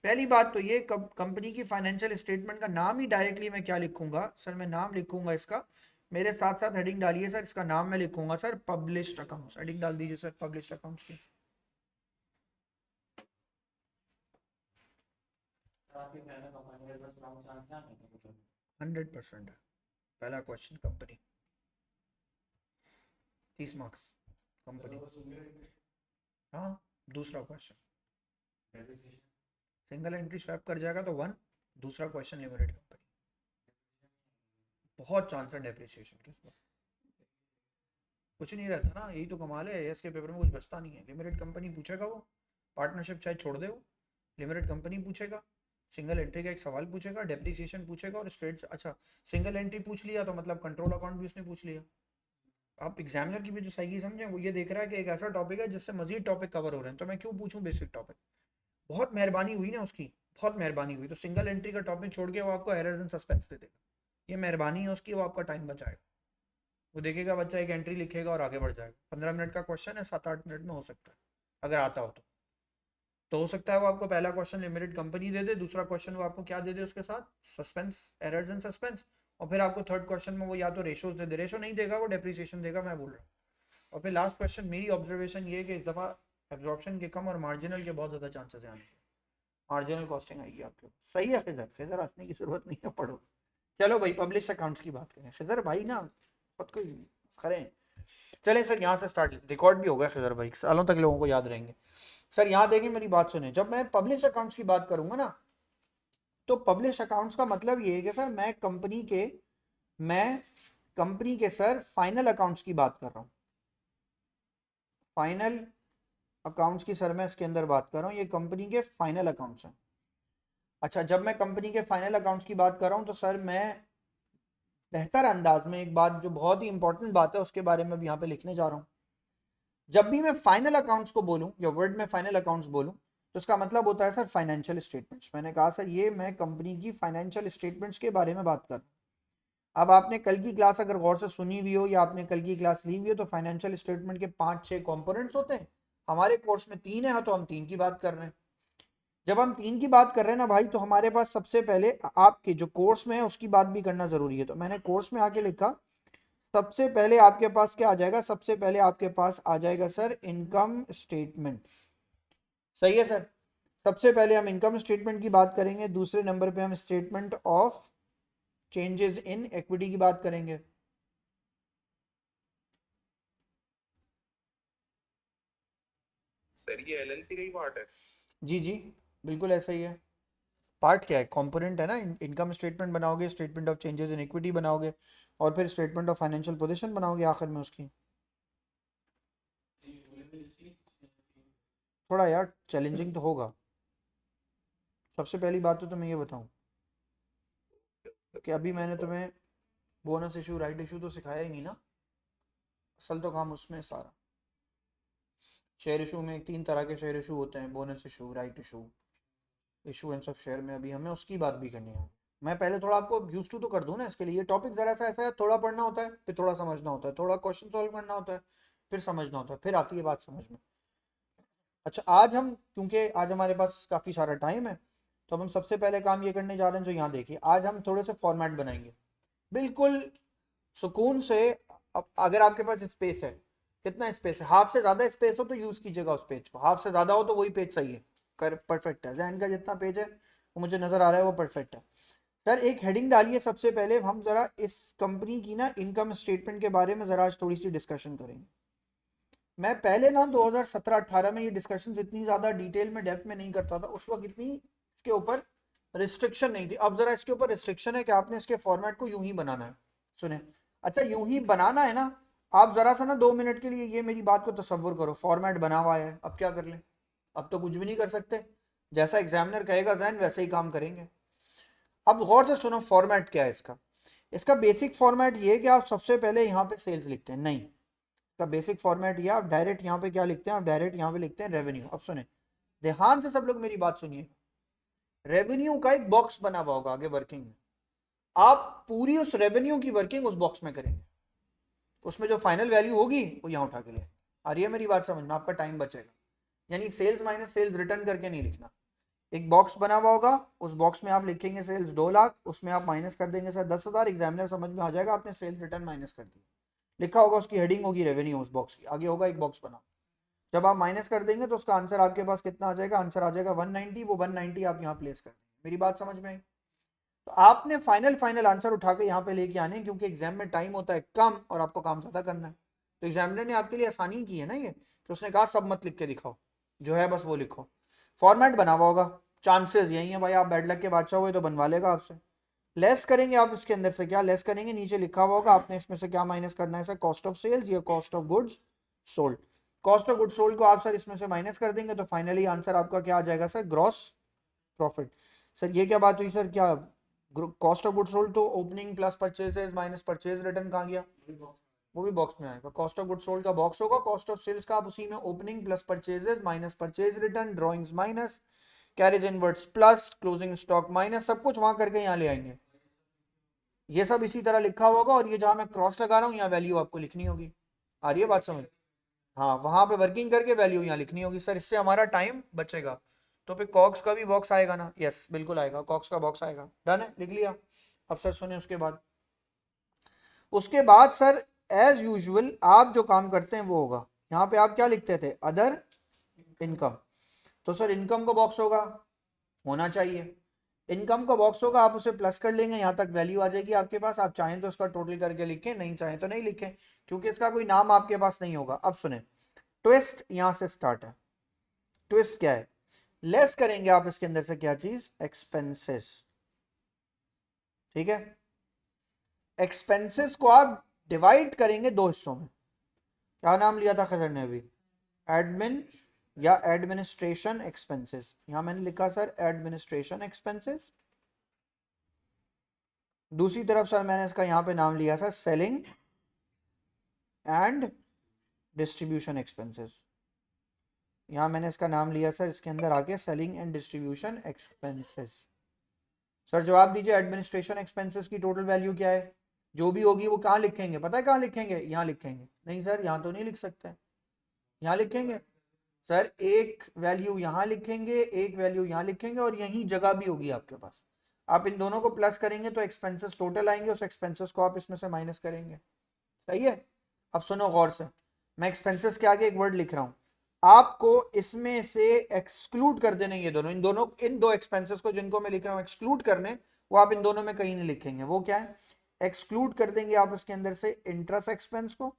पहली बात तो ये, कंपनी की फाइनेंशियल स्टेटमेंट का नाम ही डायरेक्टली मैं क्या लिखूंगा सर? मैं नाम लिखूंगा इसका, मेरे साथ साथ हेडिंग डालिए सर, इसका नाम मैं लिखूंगा सर पब्लिश्ड अकाउंट्स। हेडिंग डाल दीजिए सर पब्लिश्ड अकाउंट्स की। आपके कहने का फाइनल बस लॉन्ग चांस है 100% है। पहला क्वेश्चन कंपनी, 30 मार्क्स कंपनी। हाँ दूसरा क्वेश्चन सिंगल एंट्री स्वैप कर जाएगा तो 1। दूसरा क्वेश्चन लिमिटेड कंपनी, बहुत चांस है डेप्रिसिएशन के ऊपर। कुछ नहीं रहता ना, यही तो कमाल है, एएस के पेपर में कुछ बचता नहीं है। लिमिटेड कंपनी पूछेगा वो, पार्टनरशिप चाहे छोड़ दे वो, लिमिटेड कंपनी पूछेगा, सिंगल एंट्री का एक सवाल पूछेगा, डेप्रिसिएशन पूछेगा, और स्ट्रेट, अच्छा सिंगल एंट्री पूछ लिया तो मतलब कंट्रोल अकाउंट भी उसने पूछ लिया। आप एग्जामिनर की भी जो सही समझे, वो ये देख रहा है कि एक ऐसा टॉपिक है जिससे मजीद टॉपिक कवर हो रहे हैं, तो मैं क्यों पूछूं बेसिक टॉपिक। बहुत मेहरबानी हुई ना उसकी, बहुत मेहरबानी हुई। तो सिंगल एंट्री का टॉपिक छोड़ के वो आपको एरर्स एंड सस्पेंस दे देगा, ये मेहरबानी है उसकी, वो आपका टाइम बचाएगा। वो देखेगा बच्चा एक एंट्री लिखेगा और आगे बढ़ जाएगा। 15 मिनट का क्वेश्चन है, 7-8 मिनट में हो सकता है अगर आता हो तो हो सकता है वो आपको पहला क्वेश्चन लिमिटेड कंपनी दे दे, दूसरा क्वेश्चन वो आपको क्या दे दे उसके साथ? सस्पेंस, एरर्स एंड सस्पेंस, और फिर आपको थर्ड क्वेश्चन में वो या तो रेशोज दे दे, रेशो नहीं देगा वो डेप्रिसिएशन देगा, मैं बोल रहा हूँ। और फिर लास्ट क्वेश्चन, मेरी ऑब्जर्वेशन ये है कि इस दफ़ा एब्जॉर्प्शन के कम और मार्जिनल के बहुत ज़्यादा चांसेस हैं आने के। मार्जिनल कॉस्टिंग आएगी आपके। सही है खिजर, खिजर हंसने की जरूरत नहीं है, पढ़ो। चलो भाई पब्लिश अकाउंट्स की बात करें। खिजर भाई ना खुद को करें। चलें सर यहाँ से स्टार्ट, रिकॉर्ड भी हो गया खिजर भाई, सालों तक लोगों को याद रहेंगे। सर यहाँ देखिए मेरी बात सुने, जब मैं पब्लिश अकाउंट्स की बात करूंगा ना तो पब्लिश अकाउंट्स का मतलब ये है कि सर मैं कंपनी के सर फाइनल अकाउंट्स की बात कर रहा हूँ। फाइनल अकाउंट्स की सर मैं इसके अंदर बात कर रहा हूँ, ये कंपनी के फाइनल अकाउंट्स हैं। अच्छा, जब मैं कंपनी के फाइनल अकाउंट्स की बात कर रहा हूँ तो सर मैं बेहतर अंदाज में एक बात जो बहुत ही इंपॉर्टेंट बात है उसके बारे में भी यहाँ पे लिखने जा रहा हूँ। जब भी मैं फाइनल अकाउंट्स को बोलूँ या वर्ड में फाइनल अकाउंट्स बोलूँ तो इसका मतलब होता है सर फाइनेंशियल स्टेटमेंट्स। मैंने कहा सर ये मैं कंपनी की फाइनेंशियल स्टेटमेंट्स के बारे में बात कर रहा हूँ। अब आपने कल की क्लास अगर गौर से सुनी हुई हो या आपने कल की क्लास ली हुई हो तो फाइनेंशियल स्टेटमेंट के 5-6 कंपोनेंट्स होते हैं। हमारे कोर्स में 3 है तो हम 3 की बात कर रहे हैं। जब हम 3 की बात कर रहे हैं ना भाई, तो हमारे पास सबसे पहले आपके जो कोर्स में है उसकी बात भी करना जरूरी है। तो मैंने कोर्स में आके लिखा सबसे पहले आपके पास क्या आ जाएगा, सबसे पहले आपके पास आ जाएगा सर इनकम स्टेटमेंट। सही है सर, सबसे पहले हम इनकम स्टेटमेंट की बात करेंगे, दूसरे नंबर पे हम statement of changes in equity की बात करेंगे। सर ये एलएलसी का ही पार्ट है। जी जी, बिल्कुल ऐसा ही है। पार्ट क्या है, कंपोनेंट है ना। इनकम स्टेटमेंट बनाओगे, statement of changes in equity बनाओगे और फिर स्टेटमेंट ऑफ फाइनेंशियल पोजीशन बनाओगे आखिर में उसकी। थोड़ा यार चैलेंजिंग तो होगा। सबसे पहली बात तो मैं ये बताऊं कि अभी मैंने तुम्हें बोनस इशू राइट इशू तो सिखाया ही नहीं ना। असल तो काम उसमें है सारा। शेयर इशू में 3 तरह के शेयर इशू होते हैं, bonus issue, right issue, issuance of share में अभी हमें उसकी बात भी करनी है। मैं पहले थोड़ा आपको यूज टू तो कर दूं ना इसके लिए। ये टॉपिक जरा सा ऐसा है, थोड़ा पढ़ना होता है फिर थोड़ा समझना होता है, थोड़ा क्वेश्चन सॉल्व करना होता है फिर समझना होता है, फिर आती है बात समझ में। अच्छा, आज हम क्योंकि आज हमारे पास काफ़ी सारा टाइम है तो हम सबसे पहले काम ये करने जा रहे हैं, जो यहाँ देखिए, आज हम थोड़े से फॉर्मेट बनाएंगे बिल्कुल सुकून से। अगर आपके पास स्पेस है, कितना स्पेस है, हाफ से ज़्यादा स्पेस हो तो यूज़ कीजिएगा उस पेज को, हाफ से ज़्यादा हो तो वही पेज सही है, कर परफेक्ट है। जैन का जितना पेज है वो मुझे नज़र आ रहा है वो परफेक्ट है। सर एक हेडिंग डालिए, सबसे पहले हम ज़रा इस कंपनी की ना इनकम स्टेटमेंट के बारे में ज़रा आज थोड़ी सी डिस्कशन करेंगे। मैं पहले ना 2017-18 में ये डिस्कशन इतनी ज़्यादा डिटेल में डेप्थ में नहीं करता था, उस वक्त इतनी इसके ऊपर रिस्ट्रिक्शन नहीं थी। अब ज़रा इसके ऊपर रिस्ट्रिक्शन है कि आपने इसके फॉर्मेट को यूं ही बनाना है। सुने, अच्छा यूं ही बनाना है ना, आप ज़रा सा ना 2 मिनट के लिए ये मेरी बात को तसव्वुर करो। फॉर्मेट बना हुआ है, अब क्या कर लें, अब तो कुछ भी नहीं कर सकते, जैसा एग्जामिनर कहेगा जैन वैसे ही काम करेंगे। अब गौर से सुनो, फॉर्मेट क्या है इसका। इसका बेसिक फॉर्मेट ये है कि आप सबसे पहले यहाँ पे सेल्स लिखते हैं, नहीं, इसका बेसिक फॉर्मेट ये, आप डायरेक्ट यहाँ पे क्या लिखते हैं, आप डायरेक्ट यहाँ पे लिखते हैं रेवेन्यू। अब सुने ध्यान से सब लोग मेरी बात सुनिए, रेवेन्यू का एक बॉक्स बना हुआ होगा आगे वर्किंग में, आप पूरी उस रेवेन्यू की वर्किंग उस बॉक्स में करेंगे, उसमें जो फाइनल वैल्यू होगी वो यहाँ उठा के ले। आ रही है मेरी बात समझ में, आपका टाइम बचेगा। यानी सेल्स माइनस सेल्स रिटर्न करके नहीं लिखना, एक बॉक्स बना हुआ होगा, उस बॉक्स में आप लिखेंगे सेल्स 2 लाख, उसमें आप माइनस कर देंगे सर 10,000, एग्जामिनर समझ में आ जाएगा आपने सेल्स रिटर्न माइनस कर दिया। लिखा होगा, उसकी हेडिंग होगी रेवेन्यू, उस बॉक्स की आगे होगा एक बॉक्स बना। जब आप माइनस कर देंगे तो उसका आंसर आपके पास कितना आ जाएगा, आंसर आ जाएगा 190। वो 190 आप यहाँ प्लेस कर देंगे। मेरी बात समझ में आई। तो आपने फाइनल आंसर उठा के यहाँ पे लेके आने, क्योंकि एग्जाम में टाइम होता है कम और आपको काम ज़्यादा करना है। तो एग्जामिनर ने आपके लिए आसानी की है ना ये, कि उसने कहा सब मत लिख के दिखाओ, जो है बस वो लिखो। फॉर्मेट बना हुआ होगा, चांसेस यही है भाई आप बैड लक के बादशाह हुए तो बनवा लेगा आपसे। लेस करेंगे आप इसके अंदर से, क्या लेस करेंगे, नीचे लिखा हुआ होगा, आपने इसमें से क्या माइनस करना है सर, कॉस्ट ऑफ सेल्स या cost of goods sold. Cost of goods sold को आप सर इसमें से माइनस कर देंगे तो फाइनली आंसर आपका क्या आ जाएगा सर, ग्रॉस प्रॉफिट। सर ये क्या बात हुई सर, क्या कॉस्ट ऑफ गुड्स सोल्ड तो opening plus purchases minus purchase return कहाँ गया, वो भी बॉक्स में आएगा। कॉस्ट ऑफ गुड्स सोल्ड का बॉक्स होगा, कॉस्ट ऑफ सेल्स का आप उसी में opening plus purchases minus purchase return, drawings minus, carriage inwards plus, closing stock minus, सब कुछ वहां करके यहाँ ले आएंगे। ये सब इसी तरह लिखा होगा और ये जहां मैं क्रॉस लगा रहा हूँ यहाँ वैल्यू आपको लिखनी होगी। आ रही है बात समझ, हाँ वहां पे वर्किंग करके वैल्यू यहाँ लिखनी होगी सर, इससे हमारा टाइम बचेगा। तो फिर कॉक्स का भी बॉक्स आएगा ना, यस बिल्कुल आएगा, कॉक्स का बॉक्स आएगा, डन है, लिख लिया। अब सर सुने, उसके बाद सर एज यूजुअल आप जो काम करते हैं वो होगा, यहाँ पे आप क्या लिखते थे, अदर इनकम। तो सर इनकम का बॉक्स होगा, होना चाहिए, इनकम का बॉक्स होगा, आप उसे प्लस कर लेंगे, यहाँ तक वैल्यू आ जाएगी आपके पास। आप चाहें तो उसका टोटल करके लिखें, नहीं चाहें तो नहीं लिखें, क्योंकि इसका कोई नाम आपके पास नहीं होगा। अब सुने, ट्विस्ट यहाँ से स्टार्ट है। ट्विस्ट क्या है, लेस करेंगे आप इसके अंदर से क्या चीज, एक्सपेंसेस। ठीक है। एक्सपेंसेस को आप डिवाइड करेंगे दो हिस्सों में। क्या नाम लिया था खजर ने अभी? एडमिन या एडमिनिस्ट्रेशन एक्सपेंसेस। यहां मैंने लिखा सर एडमिनिस्ट्रेशन एक्सपेंसेस। दूसरी तरफ सर मैंने इसका यहां पे नाम लिया था सेलिंग एंड डिस्ट्रीब्यूशन एक्सपेंसेस। यहां मैंने इसका नाम लिया सर इसके अंदर आके selling and distribution expenses. Sir जवाब दीजिए, एडमिनिस्ट्रेशन एक्सपेंसेस की टोटल वैल्यू क्या है? जो भी होगी वो कहाँ लिखेंगे? पता है कहाँ लिखेंगे? यहाँ लिखेंगे। नहीं सर यहाँ तो नहीं लिख सकते, यहाँ लिखेंगे सर। एक वैल्यू यहाँ लिखेंगे, एक वैल्यू यहाँ लिखेंगे, और यही जगह भी होगी आपके पास। आप इन दोनों को प्लस करेंगे तो एक्सपेंसेस टोटल आएंगे, उस एक्सपेंसेस को आप इसमें से माइनस करेंगे। सही है। अब सुनो गौर से, मैं एक्सपेंसेस के आगे एक वर्ड लिख रहा हूं, आपको इसमें से एक्सक्लूड कर देने ये दोनों, इन दो एक्सपेंसेस को जिनको मैं लिख रहा हूं एक्सक्लूड करने, वो आप इन दोनों में कहीं नहीं लिखेंगे। वो क्या है? एक्सक्लूड कर देंगे आप इसके अंदर से इंटरेस्ट एक्सपेंस को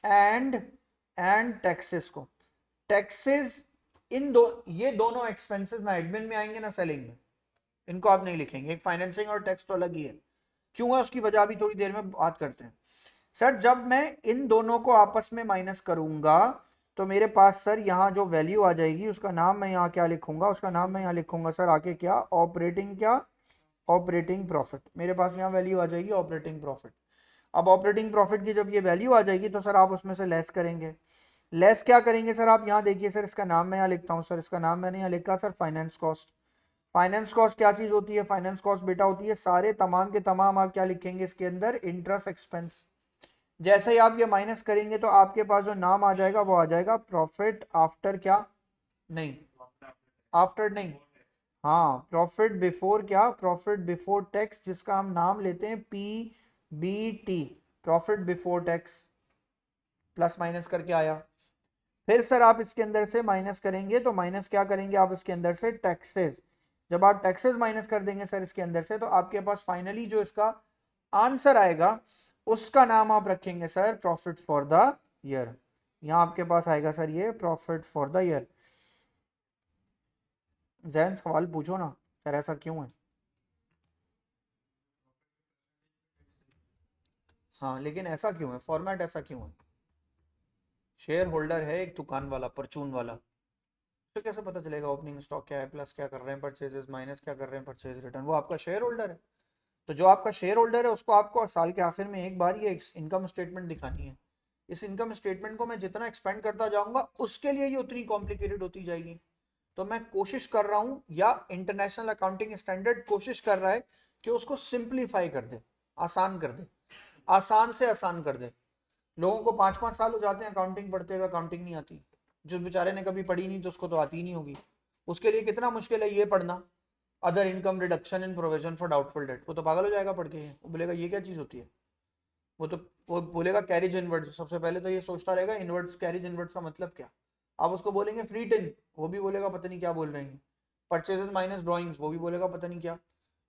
एंड टैक्सेस को। टैक्सेस ये दोनों एक्सपेंसेस ना एडमिन में आएंगे ना सेलिंग में, इनको आप नहीं लिखेंगे। एक फाइनेंसिंग और टैक्स तो अलग ही है। क्यों है उसकी वजह भी थोड़ी देर में बात करते हैं। सर जब मैं इन दोनों को आपस में माइनस करूंगा तो मेरे पास सर यहाँ जो वैल्यू आ जाएगी उसका नाम मैं यहाँ क्या लिखूंगा? उसका नाम मैं यहाँ लिखूंगा सर आके क्या? Operating profit. मेरे पास यहाँ वैल्यू आ जाएगी ऑपरेटिंग प्रॉफिट। अब ऑपरेटिंग प्रॉफिट की जब ये वैल्यू आ जाएगी तो सर आप उसमें से लेस करेंगे। लेस क्या करेंगे सर? आप यहाँ देखिए सर, इसका नाम मैं यहाँ लिखता हूँ सर, इसका नाम मैंने यहाँ लिखा sir finance cost. Finance cost क्या चीज होती है? फाइनेंस कॉस्ट बेटा होती है सारे तमाम के तमाम आप क्या लिखेंगे इसके अंदर? Interest expense. जैसे ही आप ये माइनस करेंगे तो आपके पास जो नाम आ जाएगा वो आ जाएगा प्रॉफिट आफ्टर क्या? नहीं, आफ्टर नहीं, हाँ प्रॉफिट बिफोर क्या? प्रॉफिट बिफोर टैक्स, जिसका हम नाम लेते हैं PBT, profit before tax. Plus minus करके आया। फिर सर आप इसके अंदर से माइनस करेंगे तो माइनस क्या करेंगे आप इसके अंदर से? टैक्सेस। जब आप टैक्सेस माइनस कर देंगे सर इसके अंदर से तो आपके पास फाइनली जो इसका आंसर आएगा उसका नाम आप रखेंगे sir profit for the year. यहां आपके पास आएगा सर ये profit for the year. Jain सवाल पूछो ना सर, ऐसा क्यों है? हाँ लेकिन ऐसा क्यों है? फॉर्मेट ऐसा क्यों है? शेयर होल्डर है एक दुकान वाला, परचून वाला, तो कैसे पता चलेगा ओपनिंग स्टॉक क्या है, प्लस क्या कर रहे हैं परचेजेस, माइनस क्या कर रहे हैं परचेज रिटर्न? वो आपका शेयर होल्डर है। तो जो आपका शेयर होल्डर है उसको आपको साल के आखिर में एक बार ये इनकम स्टेटमेंट दिखानी है। इस इनकम स्टेटमेंट को मैं जितना एक्सपेंड करता जाऊंगा उसके लिए ये उतनी कॉम्प्लिकेटेड होती जाएगी। तो मैं कोशिश कर रहा हूं, या इंटरनेशनल अकाउंटिंग स्टैंडर्ड कोशिश कर रहा है कि उसको सिंप्लीफाई कर दे, आसान कर दे, आसान से आसान कर दे। लोगों को 5-5 साल हो जाते हैं अकाउंटिंग पढ़ते हुए, अकाउंटिंग नहीं आती। जिस बेचारे ने कभी पढ़ी नहीं तो उसको तो आती ही नहीं होगी। उसके लिए कितना मुश्किल है ये पढ़ना, other income reduction in provision for doubtful debt. वो तो पागल हो जाएगा पढ़ के, वो बोलेगा ये क्या चीज होती है। वो बोलेगा कैरिज इनवर्ड्स, सबसे पहले तो ये सोचता रहेगा इनवर्ड्स, कैरिज इनवर्ड्स का मतलब क्या। आप उसको बोलेंगे फ्री टिन, वो भी बोलेगा पता नहीं क्या बोल रहे हैं। परचेजेस माइनस ड्रॉइंग्स, वो भी बोलेगा पता नहीं क्या।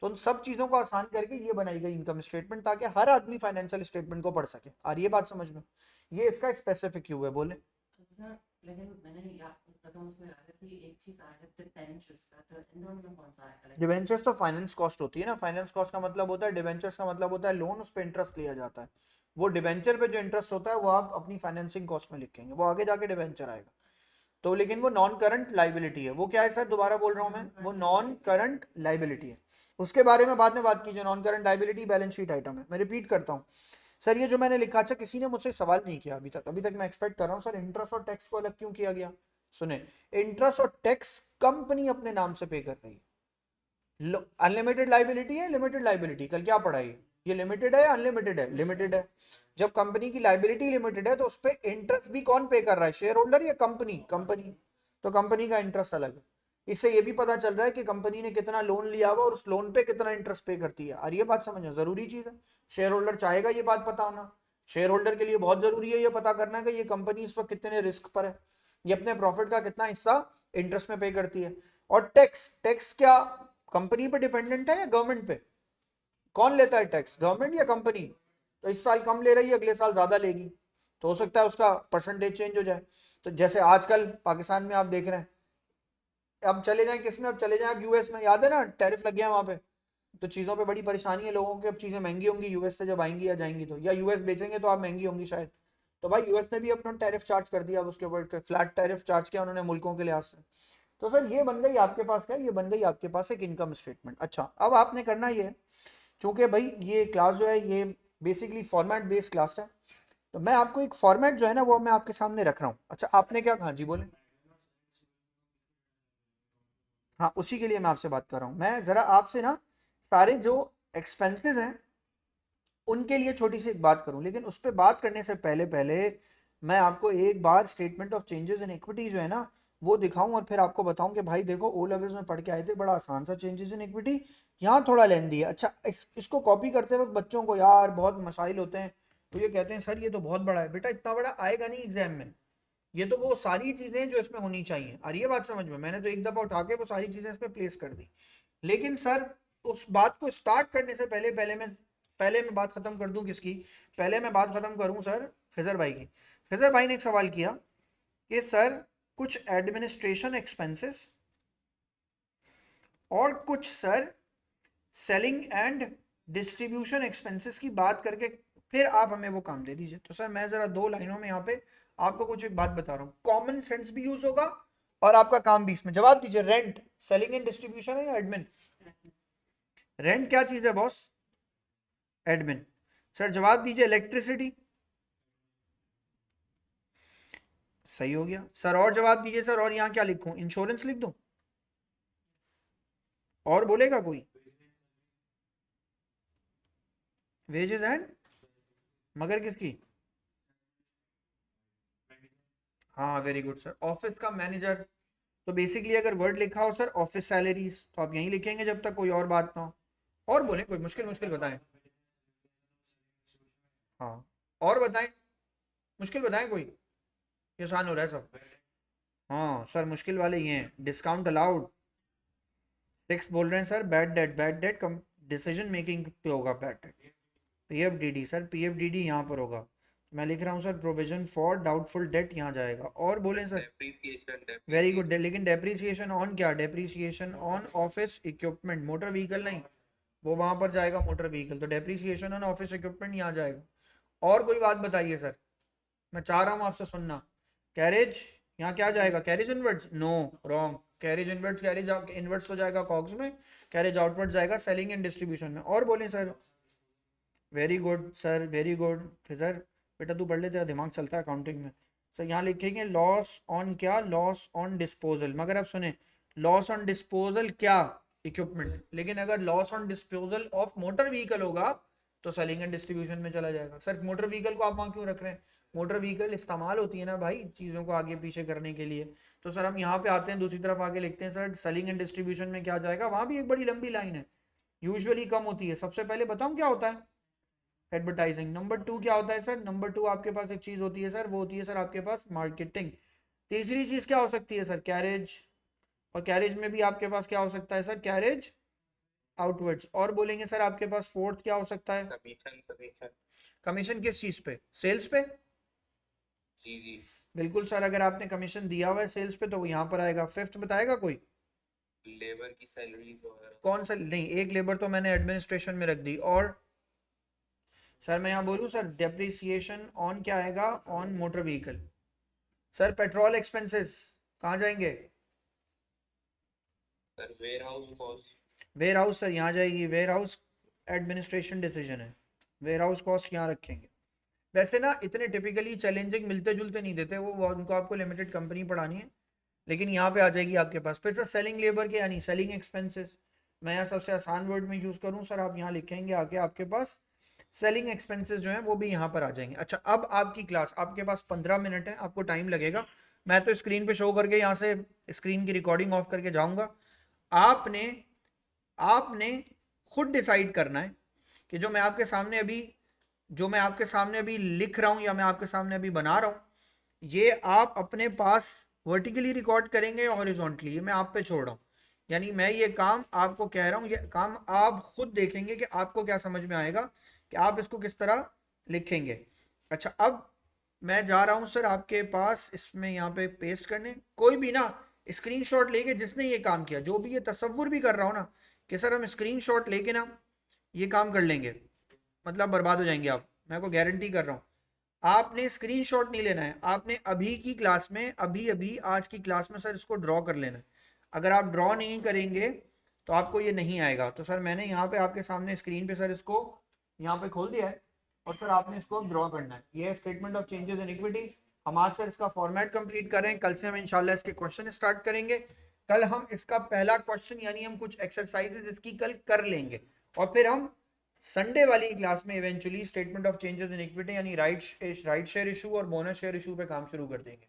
तो उन सब चीजों को आसान करके ये बनाई गई इनकम स्टेटमेंट ताकि हर आदमी फाइनेंशियल स्टेटमेंट को पढ़ सके। आ रही है बात समझ में? ये इसका स्पेसिफिक क्यों है बोले? सर लेकिन मैंने अकाउंट्स में आ रहा कि एक चीज आ रहा है डिबेंचर्स का, तो इन दोनों में कौन सा है? डिबेंचर्स तो फाइनेंस कॉस्ट होती है ना। फाइनेंस कॉस्ट का मतलब होता है, डिबेंचर्स का मतलब होता है लोन, उस पर इंटरेस्ट लिया जाता है। वो डिबेंचर पे जो इंटरेस्ट होता है वो आप अपनी फाइनेंसिंग कॉस्ट में लिखेंगे, वो आगे जाके डिबेंचर आएगा। तो लेकिन वो नॉन करंट लाइबिलिटी है। वो क्या है सर? दोबारा बोल रहा हूं मैं, वो नॉन करंट लाइबिलिटी है। उसके बारे में बाद में बात कीजिए। Non current liability balance sheet item है। मैं रिपीट करता हूं सर, ये जो मैंने लिखा, अच्छा किसी ने मुझसे सवाल नहीं किया अभी तक मैं एक्सपेक्ट कर रहा हूं सर इंटरेस्ट और टैक्स को अलग क्यों किया गया। सुने, इंटरेस्ट और टैक्स कंपनी अपने नाम से पे कर रही है। अनलिमिटेड लाइबिलिटी है, लिमिटेड लाइबिलिटी, कल क्या पढ़ा ये लिमिटेड है या अनलिमिटेड है? लिमिटेड है। जब कंपनी की लाइबिलिटी लिमिटेड है तो उस पर इंटरेस्ट भी कौन पे कर रहा है? शेयर होल्डर या कंपनी? कंपनी। तो कंपनी का इंटरेस्ट अलग है। इससे ये भी पता चल रहा है कि कंपनी ने कितना लोन लिया हुआ और उस लोन पे कितना इंटरेस्ट पे करती है। और ये बात समझो, जरूरी चीज है। शेयर होल्डर चाहेगा ये बात पता होना। शेयर होल्डर के लिए बहुत जरूरी है ये पता करना कि ये कंपनी इस वक्त कितने रिस्क पर है, ये अपने प्रॉफिट का कितना हिस्सा इंटरेस्ट में पे करती है। और टैक्स क्या कंपनी पे डिपेंडेंट है या गवर्नमेंट पे? कौन लेता है टैक्स, गवर्नमेंट या कंपनी? तो इस साल कम ले रही है, अगले साल ज्यादा लेगी, तो हो सकता है उसका परसेंटेज चेंज हो जाए। तो जैसे आजकल पाकिस्तान में आप देख रहे हैं, अब चले जाएं किसमें, अब चले जाएं अब यूएस में, याद है ना टैरिफ लग गया वहां पे। तो चीज़ों पे बड़ी परेशानी है लोगों की, अब चीज़ें महंगी होंगी यूएस से जब आएंगी या जाएंगी तो, या यूएस बेचेंगे तो आप महंगी होंगी शायद। तो भाई यूएस ने भी अपना टैरिफ चार्ज कर दिया, अब उसके ऊपर फ्लैट टैरिफ चार्ज किया उन्होंने मुल्कों के लिहाज से। तो सर ये बन गई आपके पास क्या, ये बन गई आपके पास एक इनकम स्टेटमेंट। अच्छा अब आपने करना ये है, चूंकि भाई ये क्लास जो है ये बेसिकली फॉर्मेट बेस्ड क्लास है, तो मैं आपको एक फॉर्मेट जो है ना वो मैं आपके सामने रख रहा हूँ। अच्छा आपने क्या कहा जी, बोले। हाँ उसी के लिए मैं आपसे बात कर रहा हूँ। मैं ज़रा आपसे ना सारे जो एक्सपेंसेस हैं उनके लिए छोटी सी एक बात करूं, लेकिन उस पर बात करने से पहले पहले मैं आपको एक बार statement of changes in equity जो है ना वो दिखाऊं और फिर आपको बताऊं कि भाई देखो ओ लेवल्स में पढ़ के आए थे, बड़ा आसान सा चेंजेस इन इक्विटी, यहाँ थोड़ा लेंदी है। अच्छा इसको कॉपी करते वक्त बच्चों को यार बहुत मसाइल होते हैं, तो ये कहते हैं सर ये तो बहुत बड़ा है। बेटा इतना बड़ा आएगा नहीं एग्जाम में, ये तो वो सारी चीजें हैं जो इसमें होनी चाहिए। और ये बात समझ में, मैंने तो एक दफा उठा के वो सारी चीजें इसमें प्लेस कर दी। लेकिन सर उस बात को स्टार्ट करने से पहले पहले मैं बात खत्म कर दूं किसकी, पहले मैं बात खत्म करूं सर खिजर भाई की। खिजर भाई ने एक सवाल किया कि सर कुछ एडमिनिस्ट्रेशन एक्सपेंसेस और कुछ sir selling and distribution expenses की बात करके फिर आप हमें वो काम दे दीजिए। तो सर मैं जरा दो लाइनों में यहाँ पे आपको कुछ एक बात बता रहा हूँ, कॉमन सेंस भी यूज होगा और आपका काम भी इसमें। जवाब दीजिए, रेंट सेलिंग एंड डिस्ट्रीब्यूशन है या एडमिन? रेंट क्या चीज है बॉस? एडमिन। सर जवाब दीजिए, इलेक्ट्रिसिटी। सही हो गया सर। और जवाब दीजिए सर, और यहाँ क्या लिखूं, इंश्योरेंस लिख दूं? और बोलेगा कोई? वेजेस एंड, मगर किसकी? हाँ वेरी गुड सर, ऑफिस का मैनेजर। तो बेसिकली अगर वर्ड लिखा हो सर ऑफिस सैलरीज तो आप यहीं लिखेंगे जब तक कोई और बात ना हो। और बोले कोई मुश्किल मुश्किल बताएं। हाँ और बताएं, मुश्किल बताएं कोई, ये आसान हो रहा है सब। हाँ सर मुश्किल वाले ये हैं, डिस्काउंट अलाउड। 6 बोल रहे हैं सर, बैड डेट कम डिसीजन मेकिंग पे होगा बैड डेट। पीएफडीडी सर, पीएफडीडी यहाँ पर होगा। मैं लिख रहा हूँ sir provision for doubtful debt यहाँ जाएगा। और बोलें सर? Depreciation very good. लेकिन डेप्रिसिएशन ऑन क्या? Depreciation on office equipment, motor vehicle नहीं, वो वहां पर जाएगा मोटर व्हीकल। तो डेप्रिसिएशन ऑन ऑफिस इक्विपमेंट यहाँ जाएगा। और कोई बात बताइए सर, मैं चाह रहा हूँ आपसे सुनना। कैरेज यहाँ क्या जाएगा? Carriage inwards? No wrong. Carriage inwards, carriage inwards हो जाएगा कॉग्स में, कैरेज आउटवर्ड जाएगा सेलिंग एंड डिस्ट्रीब्यूशन में। और बोलें sir? Very good sir, very good. फिर सर बेटा तू पढ़ ले, तेरा दिमाग चलता है अकाउंटिंग में। सर यहाँ लिखेंगे लॉस ऑन क्या? Loss on disposal. मगर आप सुने, लॉस ऑन डिस्पोजल क्या? इक्विपमेंट। लेकिन अगर loss on disposal of motor vehicle होगा तो सेलिंग एंड डिस्ट्रीब्यूशन में चला जाएगा। सर मोटर व्हीकल को आप वहाँ क्यों रख रहे हैं? मोटर व्हीकल इस्तेमाल होती है ना भाई चीज़ों को आगे पीछे करने के लिए। तो सर हम यहाँ पे आते हैं, दूसरी तरफ आगे लिखते हैं सर सेलिंग एंड डिस्ट्रीब्यूशन में क्या जाएगा। वहाँ भी एक बड़ी लंबी लाइन है, यूजुअली कम होती है। सबसे पहले बताऊँ क्या होता है? एडवर्टाइजिंग। नंबर 2 क्या होता है सर? नंबर 2 आपके पास एक चीज होती है सर, वो होती है सर आपके पास मार्केटिंग। तीसरी चीज क्या हो सकती है सर? कैरेज। और कैरेज में भी आपके पास क्या हो सकता है सर? Carriage outwards. और बोलेंगे सर आपके पास फोर्थ क्या हो सकता है? कमीशन कमीशन कमीशन किस चीज पे? सेल्स पे? जी जी। बिल्कुल सर, अगर आपने कमीशन दिया हुआ है सेल्स पे तो वो यहाँ पर आएगा। फिफ्थ बताएगा कोई? लेबर की सैलरीज वगैरह। कौन सा? नहीं, एक लेबर तो मैंने एडमिनिस्ट्रेशन में रख दी। और सर मैं यहाँ बोलूँ सर डेप्रिसिएशन ऑन क्या आएगा? On motor vehicle. Sir petrol expenses कहाँ जाएंगे? Sir warehouse cost. Warehouse sir यहाँ जाएगी, वेयर हाउस एडमिनिस्ट्रेशन डिसीजन है, वेयर हाउस कॉस्ट यहाँ रखेंगे। वैसे ना इतने टिपिकली चैलेंजिंग मिलते जुलते नहीं देते वो उनको आपको लिमिटेड कंपनी पढ़ानी है, लेकिन यहाँ पे आ जाएगी आपके पास। फिर सर सेलिंग लेबर के यानी सेलिंग एक्सपेंसेस, मैं यहाँ सबसे आसान वर्ड में यूज़ करूँ सर, आप यहाँ लिखेंगे आके आपके पास सेलिंग एक्सपेंसेस जो हैं वो भी यहाँ पर आ जाएंगे। अच्छा अब आपकी क्लास, आपके पास 15 मिनट है, आपको टाइम लगेगा। मैं तो स्क्रीन पे शो करके यहाँ से स्क्रीन की रिकॉर्डिंग ऑफ करके जाऊँगा। आपने आपने खुद डिसाइड करना है कि जो मैं आपके सामने अभी लिख रहा हूं या मैं आपके सामने अभी बना रहा हूं, ये आप अपने पास वर्टिकली रिकॉर्ड करेंगे या हॉरिजॉन्टली, ये मैं आप पे छोड़ रहा हूं। यानी मैं ये काम आपको कह रहा हूं, ये काम आप खुद देखेंगे कि आपको क्या समझ में आएगा कि आप इसको किस तरह लिखेंगे। अच्छा अब मैं जा रहा हूं सर आपके पास इसमें यहाँ पे पेस्ट करने। कोई भी ना स्क्रीनशॉट लेके जिसने ये काम किया, जो भी ये तसव्वुर भी कर रहा हो ना कि सर हम स्क्रीनशॉट लेके ना ये काम कर लेंगे, मतलब बर्बाद हो जाएंगे आप, मैं को गारंटी कर रहा हूँ। आपने स्क्रीनशॉट नहीं लेना है, आपने अभी की क्लास में, अभी अभी आज की क्लास में सर इसको ड्रॉ कर लेना है। अगर आप ड्रॉ नहीं करेंगे तो आपको ये नहीं आएगा। तो सर मैंने यहाँ पे आपके सामने स्क्रीन पे सर इसको यहाँ पे खोल दिया है और सर आपने इसको ड्रॉ करना है। ये है statement of changes in equity. हम आज सर इसका फॉर्मेट कंप्लीट कर रहे हैं, कल से हम इंशाल्लाह इसके क्वेश्चन स्टार्ट करेंगे। कल हम इसका पहला क्वेश्चन यानी हम कुछ एक्सरसाइजेज इसकी कल कर लेंगे और फिर हम संडे वाली क्लास में eventually statement of changes in equity यानी राइट शेयर इशू और बोनस शेयर इशू पे काम शुरू कर देंगे।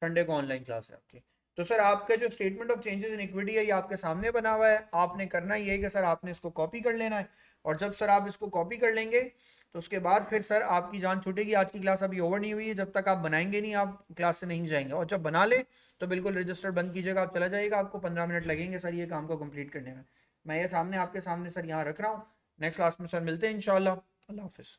संडे को ऑनलाइन क्लास है आपकी। तो सर आपका जो statement of changes in equity है ये आपके सामने बना हुआ है। आपने करना ये है कि सर आपने इसको कॉपी कर लेना है और जब सर आप इसको कॉपी कर लेंगे तो उसके बाद फिर सर आपकी जान छूटेगी। आज की क्लास अभी ओवर नहीं हुई है, जब तक आप बनाएंगे नहीं आप क्लास से नहीं जाएंगे। और जब बना ले तो बिल्कुल रजिस्टर बंद कीजिएगा, आप चला जाइएगा। आपको 15 मिनट लगेंगे सर ये काम को कंप्लीट करने में। मैं ये सामने आपके सामने सर यहाँ रख रहा हूँ। नेक्स्ट क्लास में सर मिलते हैं इंशाल्लाह। अल्लाह हाफिज़।